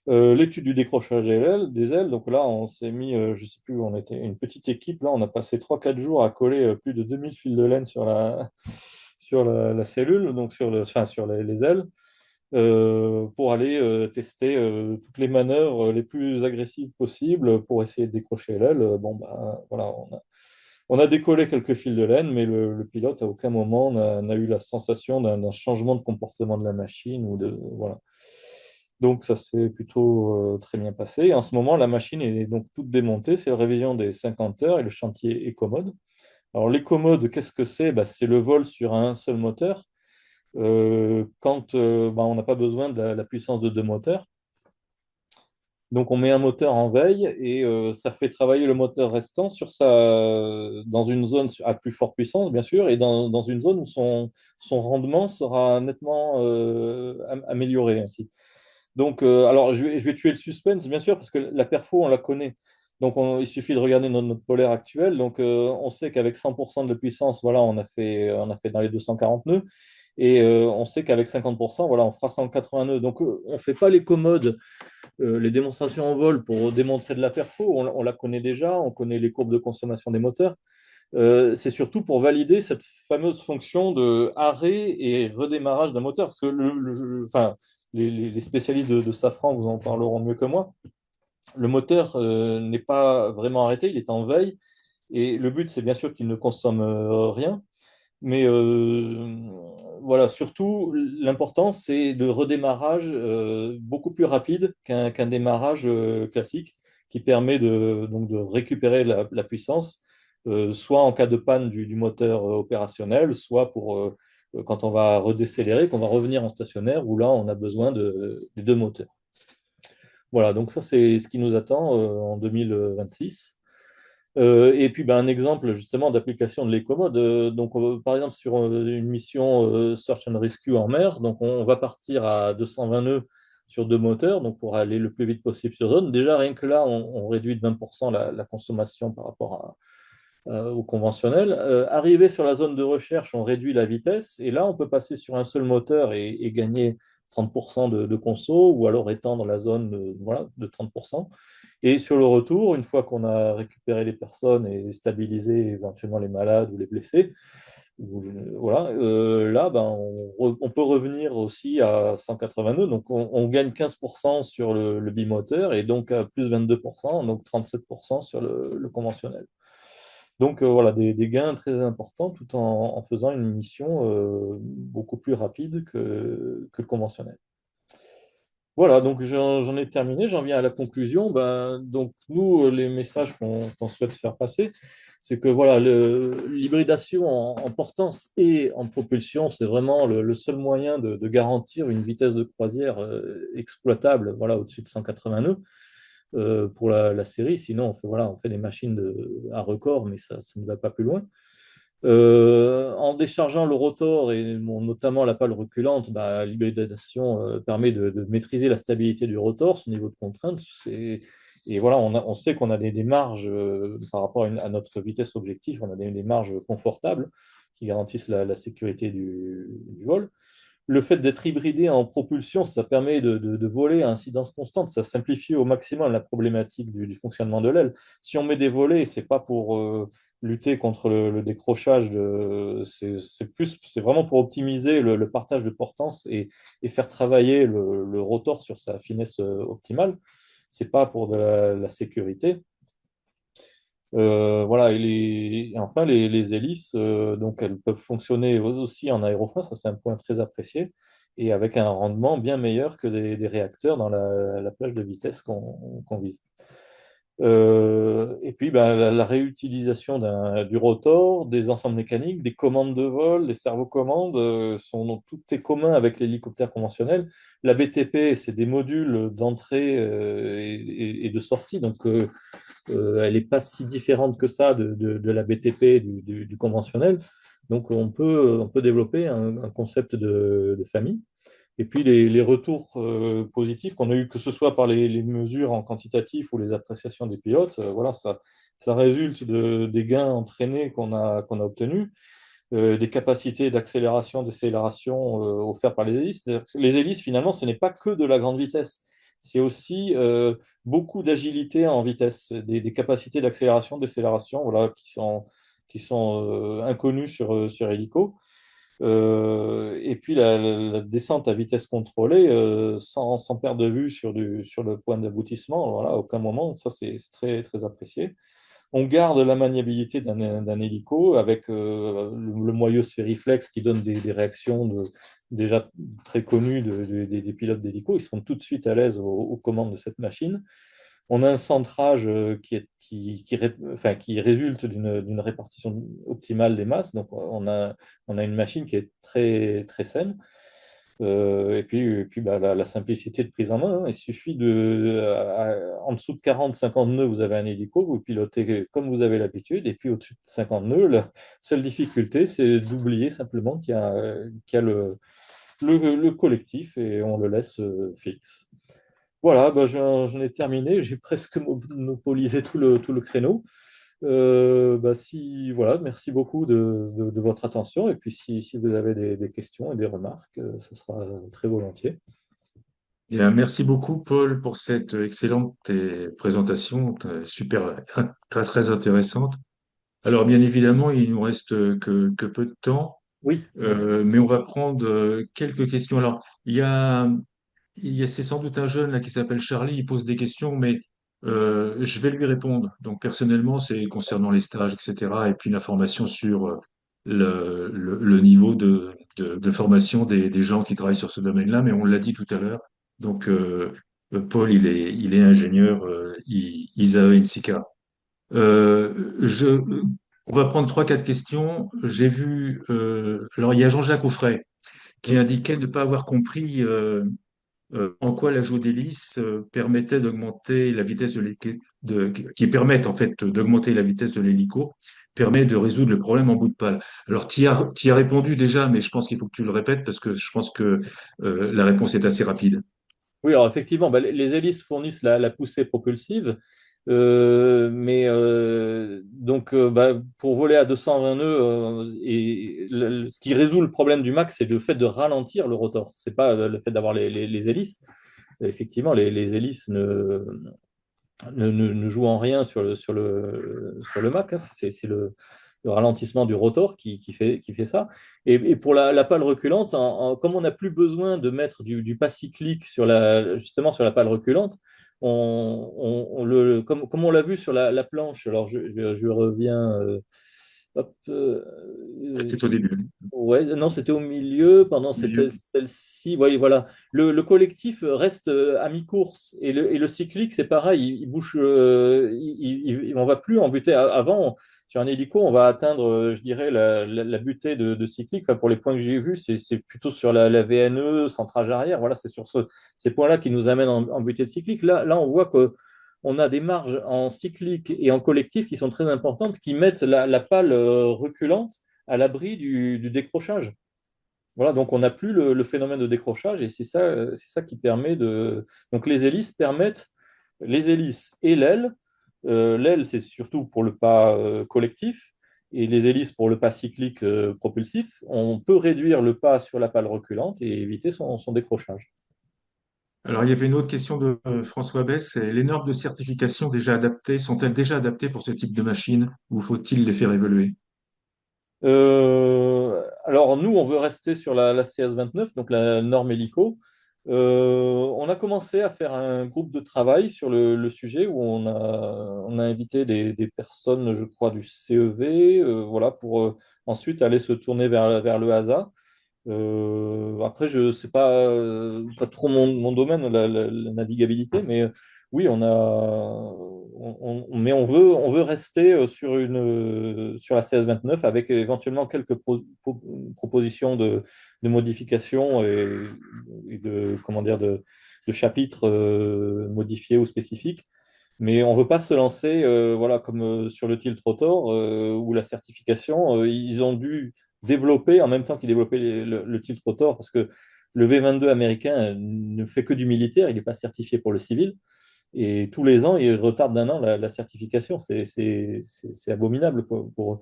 l'étude du décrochage des ailes. Donc là, on s'est mis, je sais plus, on était une petite équipe, là, on a passé 3 4 jours à coller plus de 2000 fils de laine sur la cellule, donc sur les ailes, pour aller tester toutes les manœuvres les plus agressives possibles pour essayer de décrocher l'aile. Bon, bah, voilà, on a décollé quelques fils de laine, mais le pilote, à aucun moment, n'a eu la sensation d'un changement de comportement de la machine. Voilà. Donc, ça s'est plutôt très bien passé. Et en ce moment, la machine est donc toute démontée. C'est la révision des 50 heures et le chantier est commode. Alors, les commodes, qu'est-ce que c'est? Bah, c'est le vol sur un seul moteur. Quand bah, on n'a pas besoin de la puissance de 2 moteurs. Donc, on met un moteur en veille et ça fait travailler le moteur restant dans une zone à plus forte puissance, bien sûr, et dans une zone où son rendement sera nettement amélioré ainsi. Donc, alors, je vais tuer le suspense, bien sûr, parce que la perfo, on la connaît. Donc, il suffit de regarder notre polaire actuel. Donc, on sait qu'avec 100% de puissance, voilà, on a fait dans les 240 nœuds. Et on sait qu'avec 50%, voilà, on fera 180 nœuds. Donc, on ne fait pas les commodes, les démonstrations en vol pour démontrer de la perfo. On la connaît déjà, on connaît les courbes de consommation des moteurs. C'est surtout pour valider cette fameuse fonction de arrêt et redémarrage d'un moteur. Parce que enfin, les spécialistes de Safran vous en parleront mieux que moi. Le moteur n'est pas vraiment arrêté, il est en veille. Et le but, c'est bien sûr qu'il ne consomme rien. Mais voilà, surtout, l'important, c'est le redémarrage beaucoup plus rapide qu'un démarrage classique, qui permet donc de récupérer la puissance, soit en cas de panne du moteur opérationnel, soit quand on va redécélérer, qu'on va revenir en stationnaire, où là, on a besoin des 2 moteurs. Voilà, donc ça, c'est ce qui nous attend en 2026. Et puis, ben, un exemple justement d'application de l'écommode. Donc, par exemple, sur une mission Search and Rescue en mer, donc on va partir à 220 nœuds sur 2 moteurs, donc pour aller le plus vite possible sur zone. Déjà, rien que là, on réduit de 20% la consommation par rapport au conventionnel. Arrivé sur la zone de recherche, on réduit la vitesse, et là, on peut passer sur un seul moteur et gagner 30% de conso, ou alors étendre la zone voilà, de 30%. Et sur le retour, une fois qu'on a récupéré les personnes et stabilisé éventuellement les malades ou les blessés, voilà, là, ben, on peut revenir aussi à 180 nœuds. Donc, on gagne 15% sur le bimoteur, et donc à plus 22%, donc 37% sur le conventionnel. Donc, voilà, des gains très importants, tout en faisant une mission beaucoup plus rapide que le conventionnel. Voilà, donc j'en ai terminé, j'en viens à la conclusion. Ben, donc nous, les messages qu'on souhaite faire passer, c'est que voilà, l'hybridation en portance et en propulsion, c'est vraiment le seul moyen de garantir une vitesse de croisière exploitable, voilà, au-dessus de 180 nœuds pour la série. Sinon, on fait des machines à record, mais ça ne va pas plus loin. En déchargeant le rotor et notamment la pale reculante, bah, l'hybridation permet de maîtriser la stabilité du rotor, son niveau de contrainte. Et voilà, on sait qu'on a des marges par rapport à notre vitesse objectif, on a des marges confortables qui garantissent la sécurité du vol. Le fait d'être hybridé en propulsion, ça permet de voler à incidence constante. Ça simplifie au maximum la problématique du fonctionnement de l'aile. Si on met des volets, c'est pas pour lutter contre le décrochage. C'est vraiment pour optimiser le partage de portance et faire travailler le rotor sur sa finesse optimale. C'est pas pour de la sécurité. Voilà, et enfin, les hélices, donc elles peuvent fonctionner aussi en aérofrein, ça c'est un point très apprécié, et avec un rendement bien meilleur que des réacteurs dans la plage de vitesse qu'on vise. Et puis ben, la réutilisation du rotor, des ensembles mécaniques, des commandes de vol, les servocommandes, tout est commun avec l'hélicoptère conventionnel. La BTP, c'est des modules d'entrée et de sortie, donc elle n'est pas si différente que ça de la BTP du conventionnel. Donc on peut développer un concept de famille. Et puis les retours positifs qu'on a eu, que ce soit par les mesures en quantitatif ou les appréciations des pilotes, voilà, ça résulte des gains entraînés qu'on a obtenus, des capacités d'accélération, décélération offertes par les hélices. Les hélices, finalement, ce n'est pas que de la grande vitesse, c'est aussi beaucoup d'agilité en vitesse, des capacités d'accélération, décélération, voilà, qui sont inconnues sur hélico. Et puis la descente à vitesse contrôlée, sans perdre de vue sur le point d'aboutissement, voilà, à aucun moment, ça c'est très, très apprécié. On garde la maniabilité d'un hélico avec le moyeu sphériflex qui donne des réactions déjà très connues des pilotes d'hélico. Ils sont tout de suite à l'aise aux commandes de cette machine. On a un centrage enfin, qui résulte d'une répartition optimale des masses. Donc, on a une machine qui est très, très saine. Et puis bah, la simplicité de prise en main, hein. Il suffit en dessous de 40-50 nœuds, vous avez un hélico, vous pilotez comme vous avez l'habitude. Et puis au-dessus de 50 nœuds, la seule difficulté, c'est d'oublier simplement qu'il y a le collectif et on le laisse fixe. Voilà, bah, j'en ai terminé. J'ai presque monopolisé tout le créneau. Bah, voilà, merci beaucoup de votre attention. Et puis, si vous avez des questions et des remarques, ce sera très volontiers. Bien, merci beaucoup, Paul, pour cette excellente présentation, super, très, très intéressante. Alors, bien évidemment, il nous reste que peu de temps, Oui, mais on va prendre quelques questions. Alors, c'est sans doute un jeune là qui s'appelle Charlie, il pose des questions, mais je vais lui répondre. Donc personnellement, c'est concernant les stages, etc. Et puis l'information sur le niveau de formation des gens qui travaillent sur ce domaine-là. Mais on l'a dit tout à l'heure. Donc Paul, il est ingénieur ISAE NSICA. Euh, je, on va prendre trois, quatre questions. J'ai vu, alors il y a Jean-Jacques Offray qui oui. indiquait ne pas avoir compris en quoi l'ajout d'hélices permettait d'augmenter la vitesse qui permettent en fait d'augmenter la vitesse de l'hélico, permet de résoudre le problème en bout de pale. Alors, tu y as répondu déjà, mais je pense qu'il faut que tu le répètes parce que je pense que la réponse est assez rapide. Oui, alors effectivement, bah, les hélices fournissent la poussée propulsive, mais donc bah, pour voler à 220 nœuds, ce qui résout le problème du Mach, c'est le fait de ralentir le rotor. C'est pas le fait d'avoir les hélices. Effectivement, les hélices ne jouent en rien sur le Mach, hein. C'est le ralentissement du rotor qui fait ça. Et pour la pale reculante, comme on n'a plus besoin de mettre du pas cyclique justement sur la pale reculante, comme on l'a vu sur la planche, alors je reviens hop, C'était au début. ouais, non, c'était au milieu, pendant Milieu. c'était celle-ci. Oui, voilà. Le collectif reste à mi-course et le cyclique, c'est pareil, il bouge, on va plus en butée. Avant, sur un hélico, on va atteindre, je dirais, la butée de cyclique. Enfin, pour les points que j'ai vus, c'est plutôt sur la VNE, centrage arrière. Voilà, c'est sur ces points-là qui nous amènent en butée de cyclique. Là, on voit que on a des marges en cyclique et en collectif qui sont très importantes, qui mettent la pale reculante à l'abri du décrochage. Voilà, donc on n'a plus le phénomène de décrochage et c'est ça qui permet de. Donc les hélices permettent, les hélices et l'aile. L'aile, c'est surtout pour le pas collectif et les hélices pour le pas cyclique propulsif. On peut réduire le pas sur la pale reculante et éviter son décrochage. Alors, il y avait une autre question de François Bess. C'est les normes de certification déjà adaptées, sont-elles déjà adaptées pour ce type de machine ou faut-il les faire évoluer? Alors, nous, on veut rester sur la CS29, donc la norme hélico. On a commencé à faire un groupe de travail sur le sujet où on a invité des personnes, je crois, du CEV, voilà, pour ensuite aller se tourner vers le HASA. Après, je sais pas trop mon domaine, la navigabilité, mais oui, mais on veut rester sur la CS29 avec éventuellement quelques propositions de modifications et de, comment dire, de chapitres modifiés ou spécifiques. Mais on ne veut pas se lancer, voilà, comme sur le tilt rotor, où la certification, ils ont dû développer en même temps qu'ils développaient le tilt rotor, parce que le V22 américain ne fait que du militaire, il n'est pas certifié pour le civil. Et tous les ans, il retarde d'un an la certification. C'est abominable pour eux.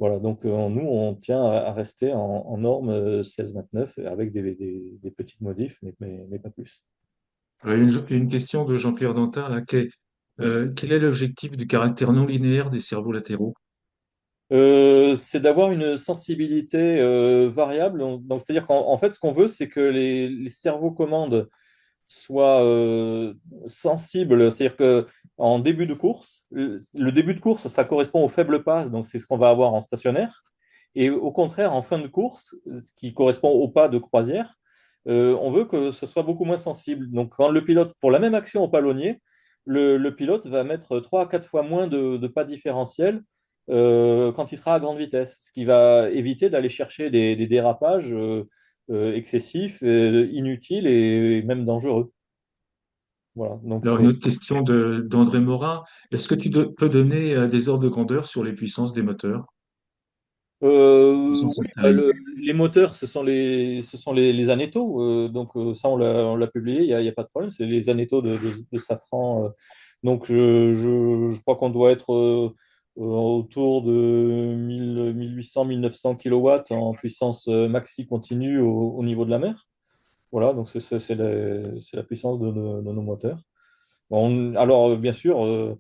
Voilà, donc nous, on tient à rester en norme 1629 avec des petites modifs, mais pas plus. Alors, il y a une question de Jean-Pierre Dantin, là, quel est l'objectif du caractère non linéaire des cerveaux latéraux? C'est d'avoir une sensibilité variable. Donc, c'est-à-dire qu'en fait, ce qu'on veut, c'est que les cerveaux commandes soient sensibles. C'est-à-dire qu'en début de course, le début de course, ça correspond au faible pas, donc c'est ce qu'on va avoir en stationnaire. Et au contraire, en fin de course, ce qui correspond au pas de croisière, on veut que ce soit beaucoup moins sensible. Donc, quand le pilote, pour la même action au palonnier, le pilote va mettre 3 à 4 fois moins de pas différentiels quand il sera à grande vitesse, ce qui va éviter d'aller chercher des dérapages excessifs, inutiles et même dangereux. Voilà, donc Alors, une autre question d'André Morin. Est-ce que peux donner des ordres de grandeur sur les puissances des moteurs? Puissance Oui, installée. les moteurs, ce sont les Aneto. Donc, ça, on l'a publié, il y a pas de problème. C'est les Aneto de Safran. Donc, je crois qu'on doit être autour de 1800, 1900 kilowatts en puissance maxi continue au niveau de la mer. Voilà, donc c'est la puissance de nos moteurs. Alors, bien sûr,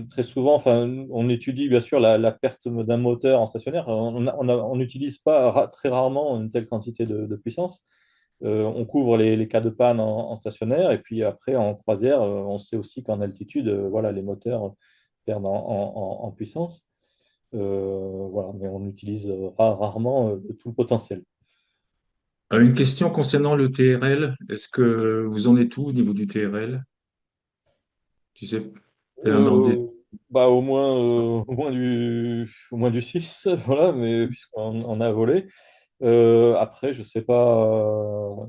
très souvent, enfin, on étudie bien sûr la perte d'un moteur en stationnaire. On n'utilise pas très rarement une telle quantité de puissance. On couvre les cas de panne en stationnaire et puis après en croisière, on sait aussi qu'en altitude, voilà, les moteurs perdent en puissance. Voilà, mais on utilise rarement tout le potentiel. Une question concernant le TRL. Est-ce que vous en êtes où au niveau du TRL? Tu sais, Euh, Bah, au moins du 6 voilà, mais puisqu'on on a volé. Après, je sais pas.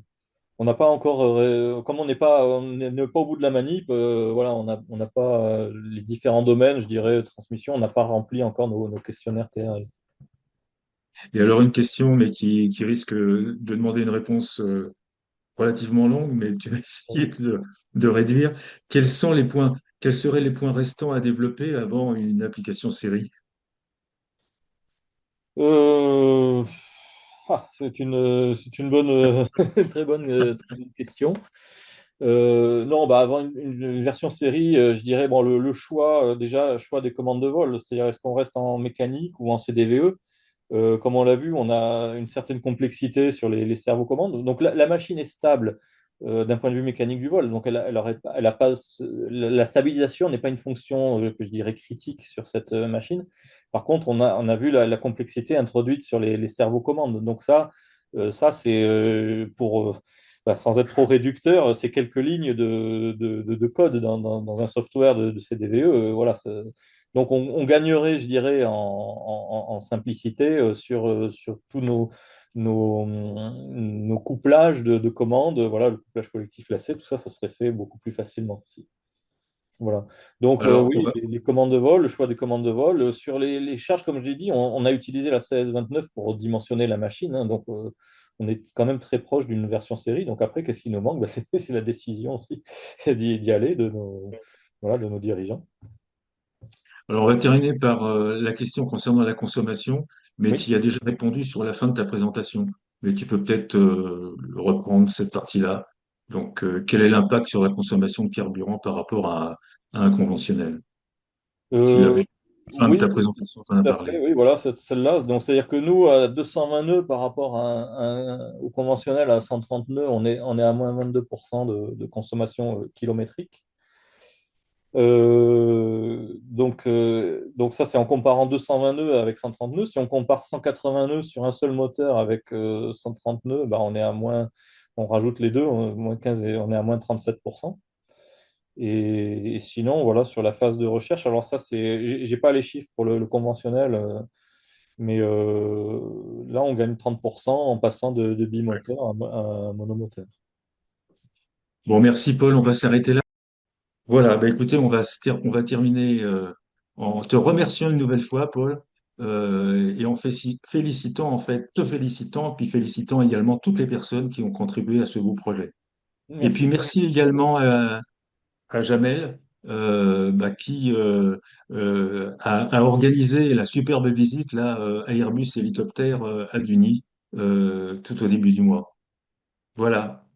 On n'a pas encore, comme on n'est pas au bout de la manip, voilà, on n'a pas les différents domaines, je dirais, transmission, on n'a pas rempli encore nos questionnaires TRL. et alors une question, mais qui risque de demander une réponse relativement longue, mais tu vas essayer de réduire. Quels seraient les points restants à développer avant une application série? Euh, c'est une bonne, très bonne question. Non, bah avant une version série, je dirais bon, le choix, déjà, choix des commandes de vol, c'est-à-dire est-ce qu'on reste en mécanique ou en CDVE? Comme on l'a vu, on a une certaine complexité sur les servocommandes. Donc la machine est stable d'un point de vue mécanique du vol. Donc elle a pas, la stabilisation n'est pas une fonction que je dirais critique sur cette machine. Par contre, on a vu la complexité introduite sur les servocommandes. Donc ça c'est pour, bah, sans être trop réducteur, c'est quelques lignes de code dans un software de CDVE. Voilà, donc on gagnerait, je dirais, en simplicité sur tous nos couplages de commandes. Voilà, le couplage collectif lacé, tout ça, ça serait fait beaucoup plus facilement aussi. Voilà. Donc Alors, oui, les commandes de vol, le choix des commandes de vol. Sur les charges, comme je l'ai dit, on a utilisé la CS29 pour dimensionner la machine. Hein. Donc on est quand même très proche d'une version série. Donc après, qu'est-ce qui nous manque? Bah, c'est la décision aussi d'y aller voilà, de nos dirigeants. alors, on va terminer par la question concernant la consommation, mais Oui. tu y as déjà répondu sur la fin de ta présentation. Mais tu peux peut-être reprendre cette partie-là. Donc, quel est l'impact sur la consommation de carburant par rapport à un conventionnel? Tu Euh, l'avais, fin de ta oui, présentation, tu en as tout à parlé. fait. Oui, voilà, celle-là. Donc c'est-à-dire que nous, à 220 nœuds par rapport au conventionnel à 130 nœuds, on est à moins 22% de consommation kilométrique. Donc ça, c'est en comparant 220 nœuds avec 130 nœuds. Si on compare 180 nœuds sur un seul moteur avec 130 nœuds, bah, on rajoute les deux, moins 15 et on est à moins 37%. Et sinon, voilà, sur la phase de recherche, alors ça, j'ai pas les chiffres pour le conventionnel, mais là, on gagne 30% en passant de bimoteur à monomoteur. Bon, merci Paul, on va s'arrêter là. Voilà, bah écoutez, on va terminer en te remerciant une nouvelle fois, Paul, et en félicitant, en fait, te félicitant, puis félicitant également toutes les personnes qui ont contribué à ce beau projet. Et puis Merci. merci également à Jamel, bah, qui a organisé la superbe visite là, à Airbus Hélicoptère à Duny tout au début du mois. Voilà.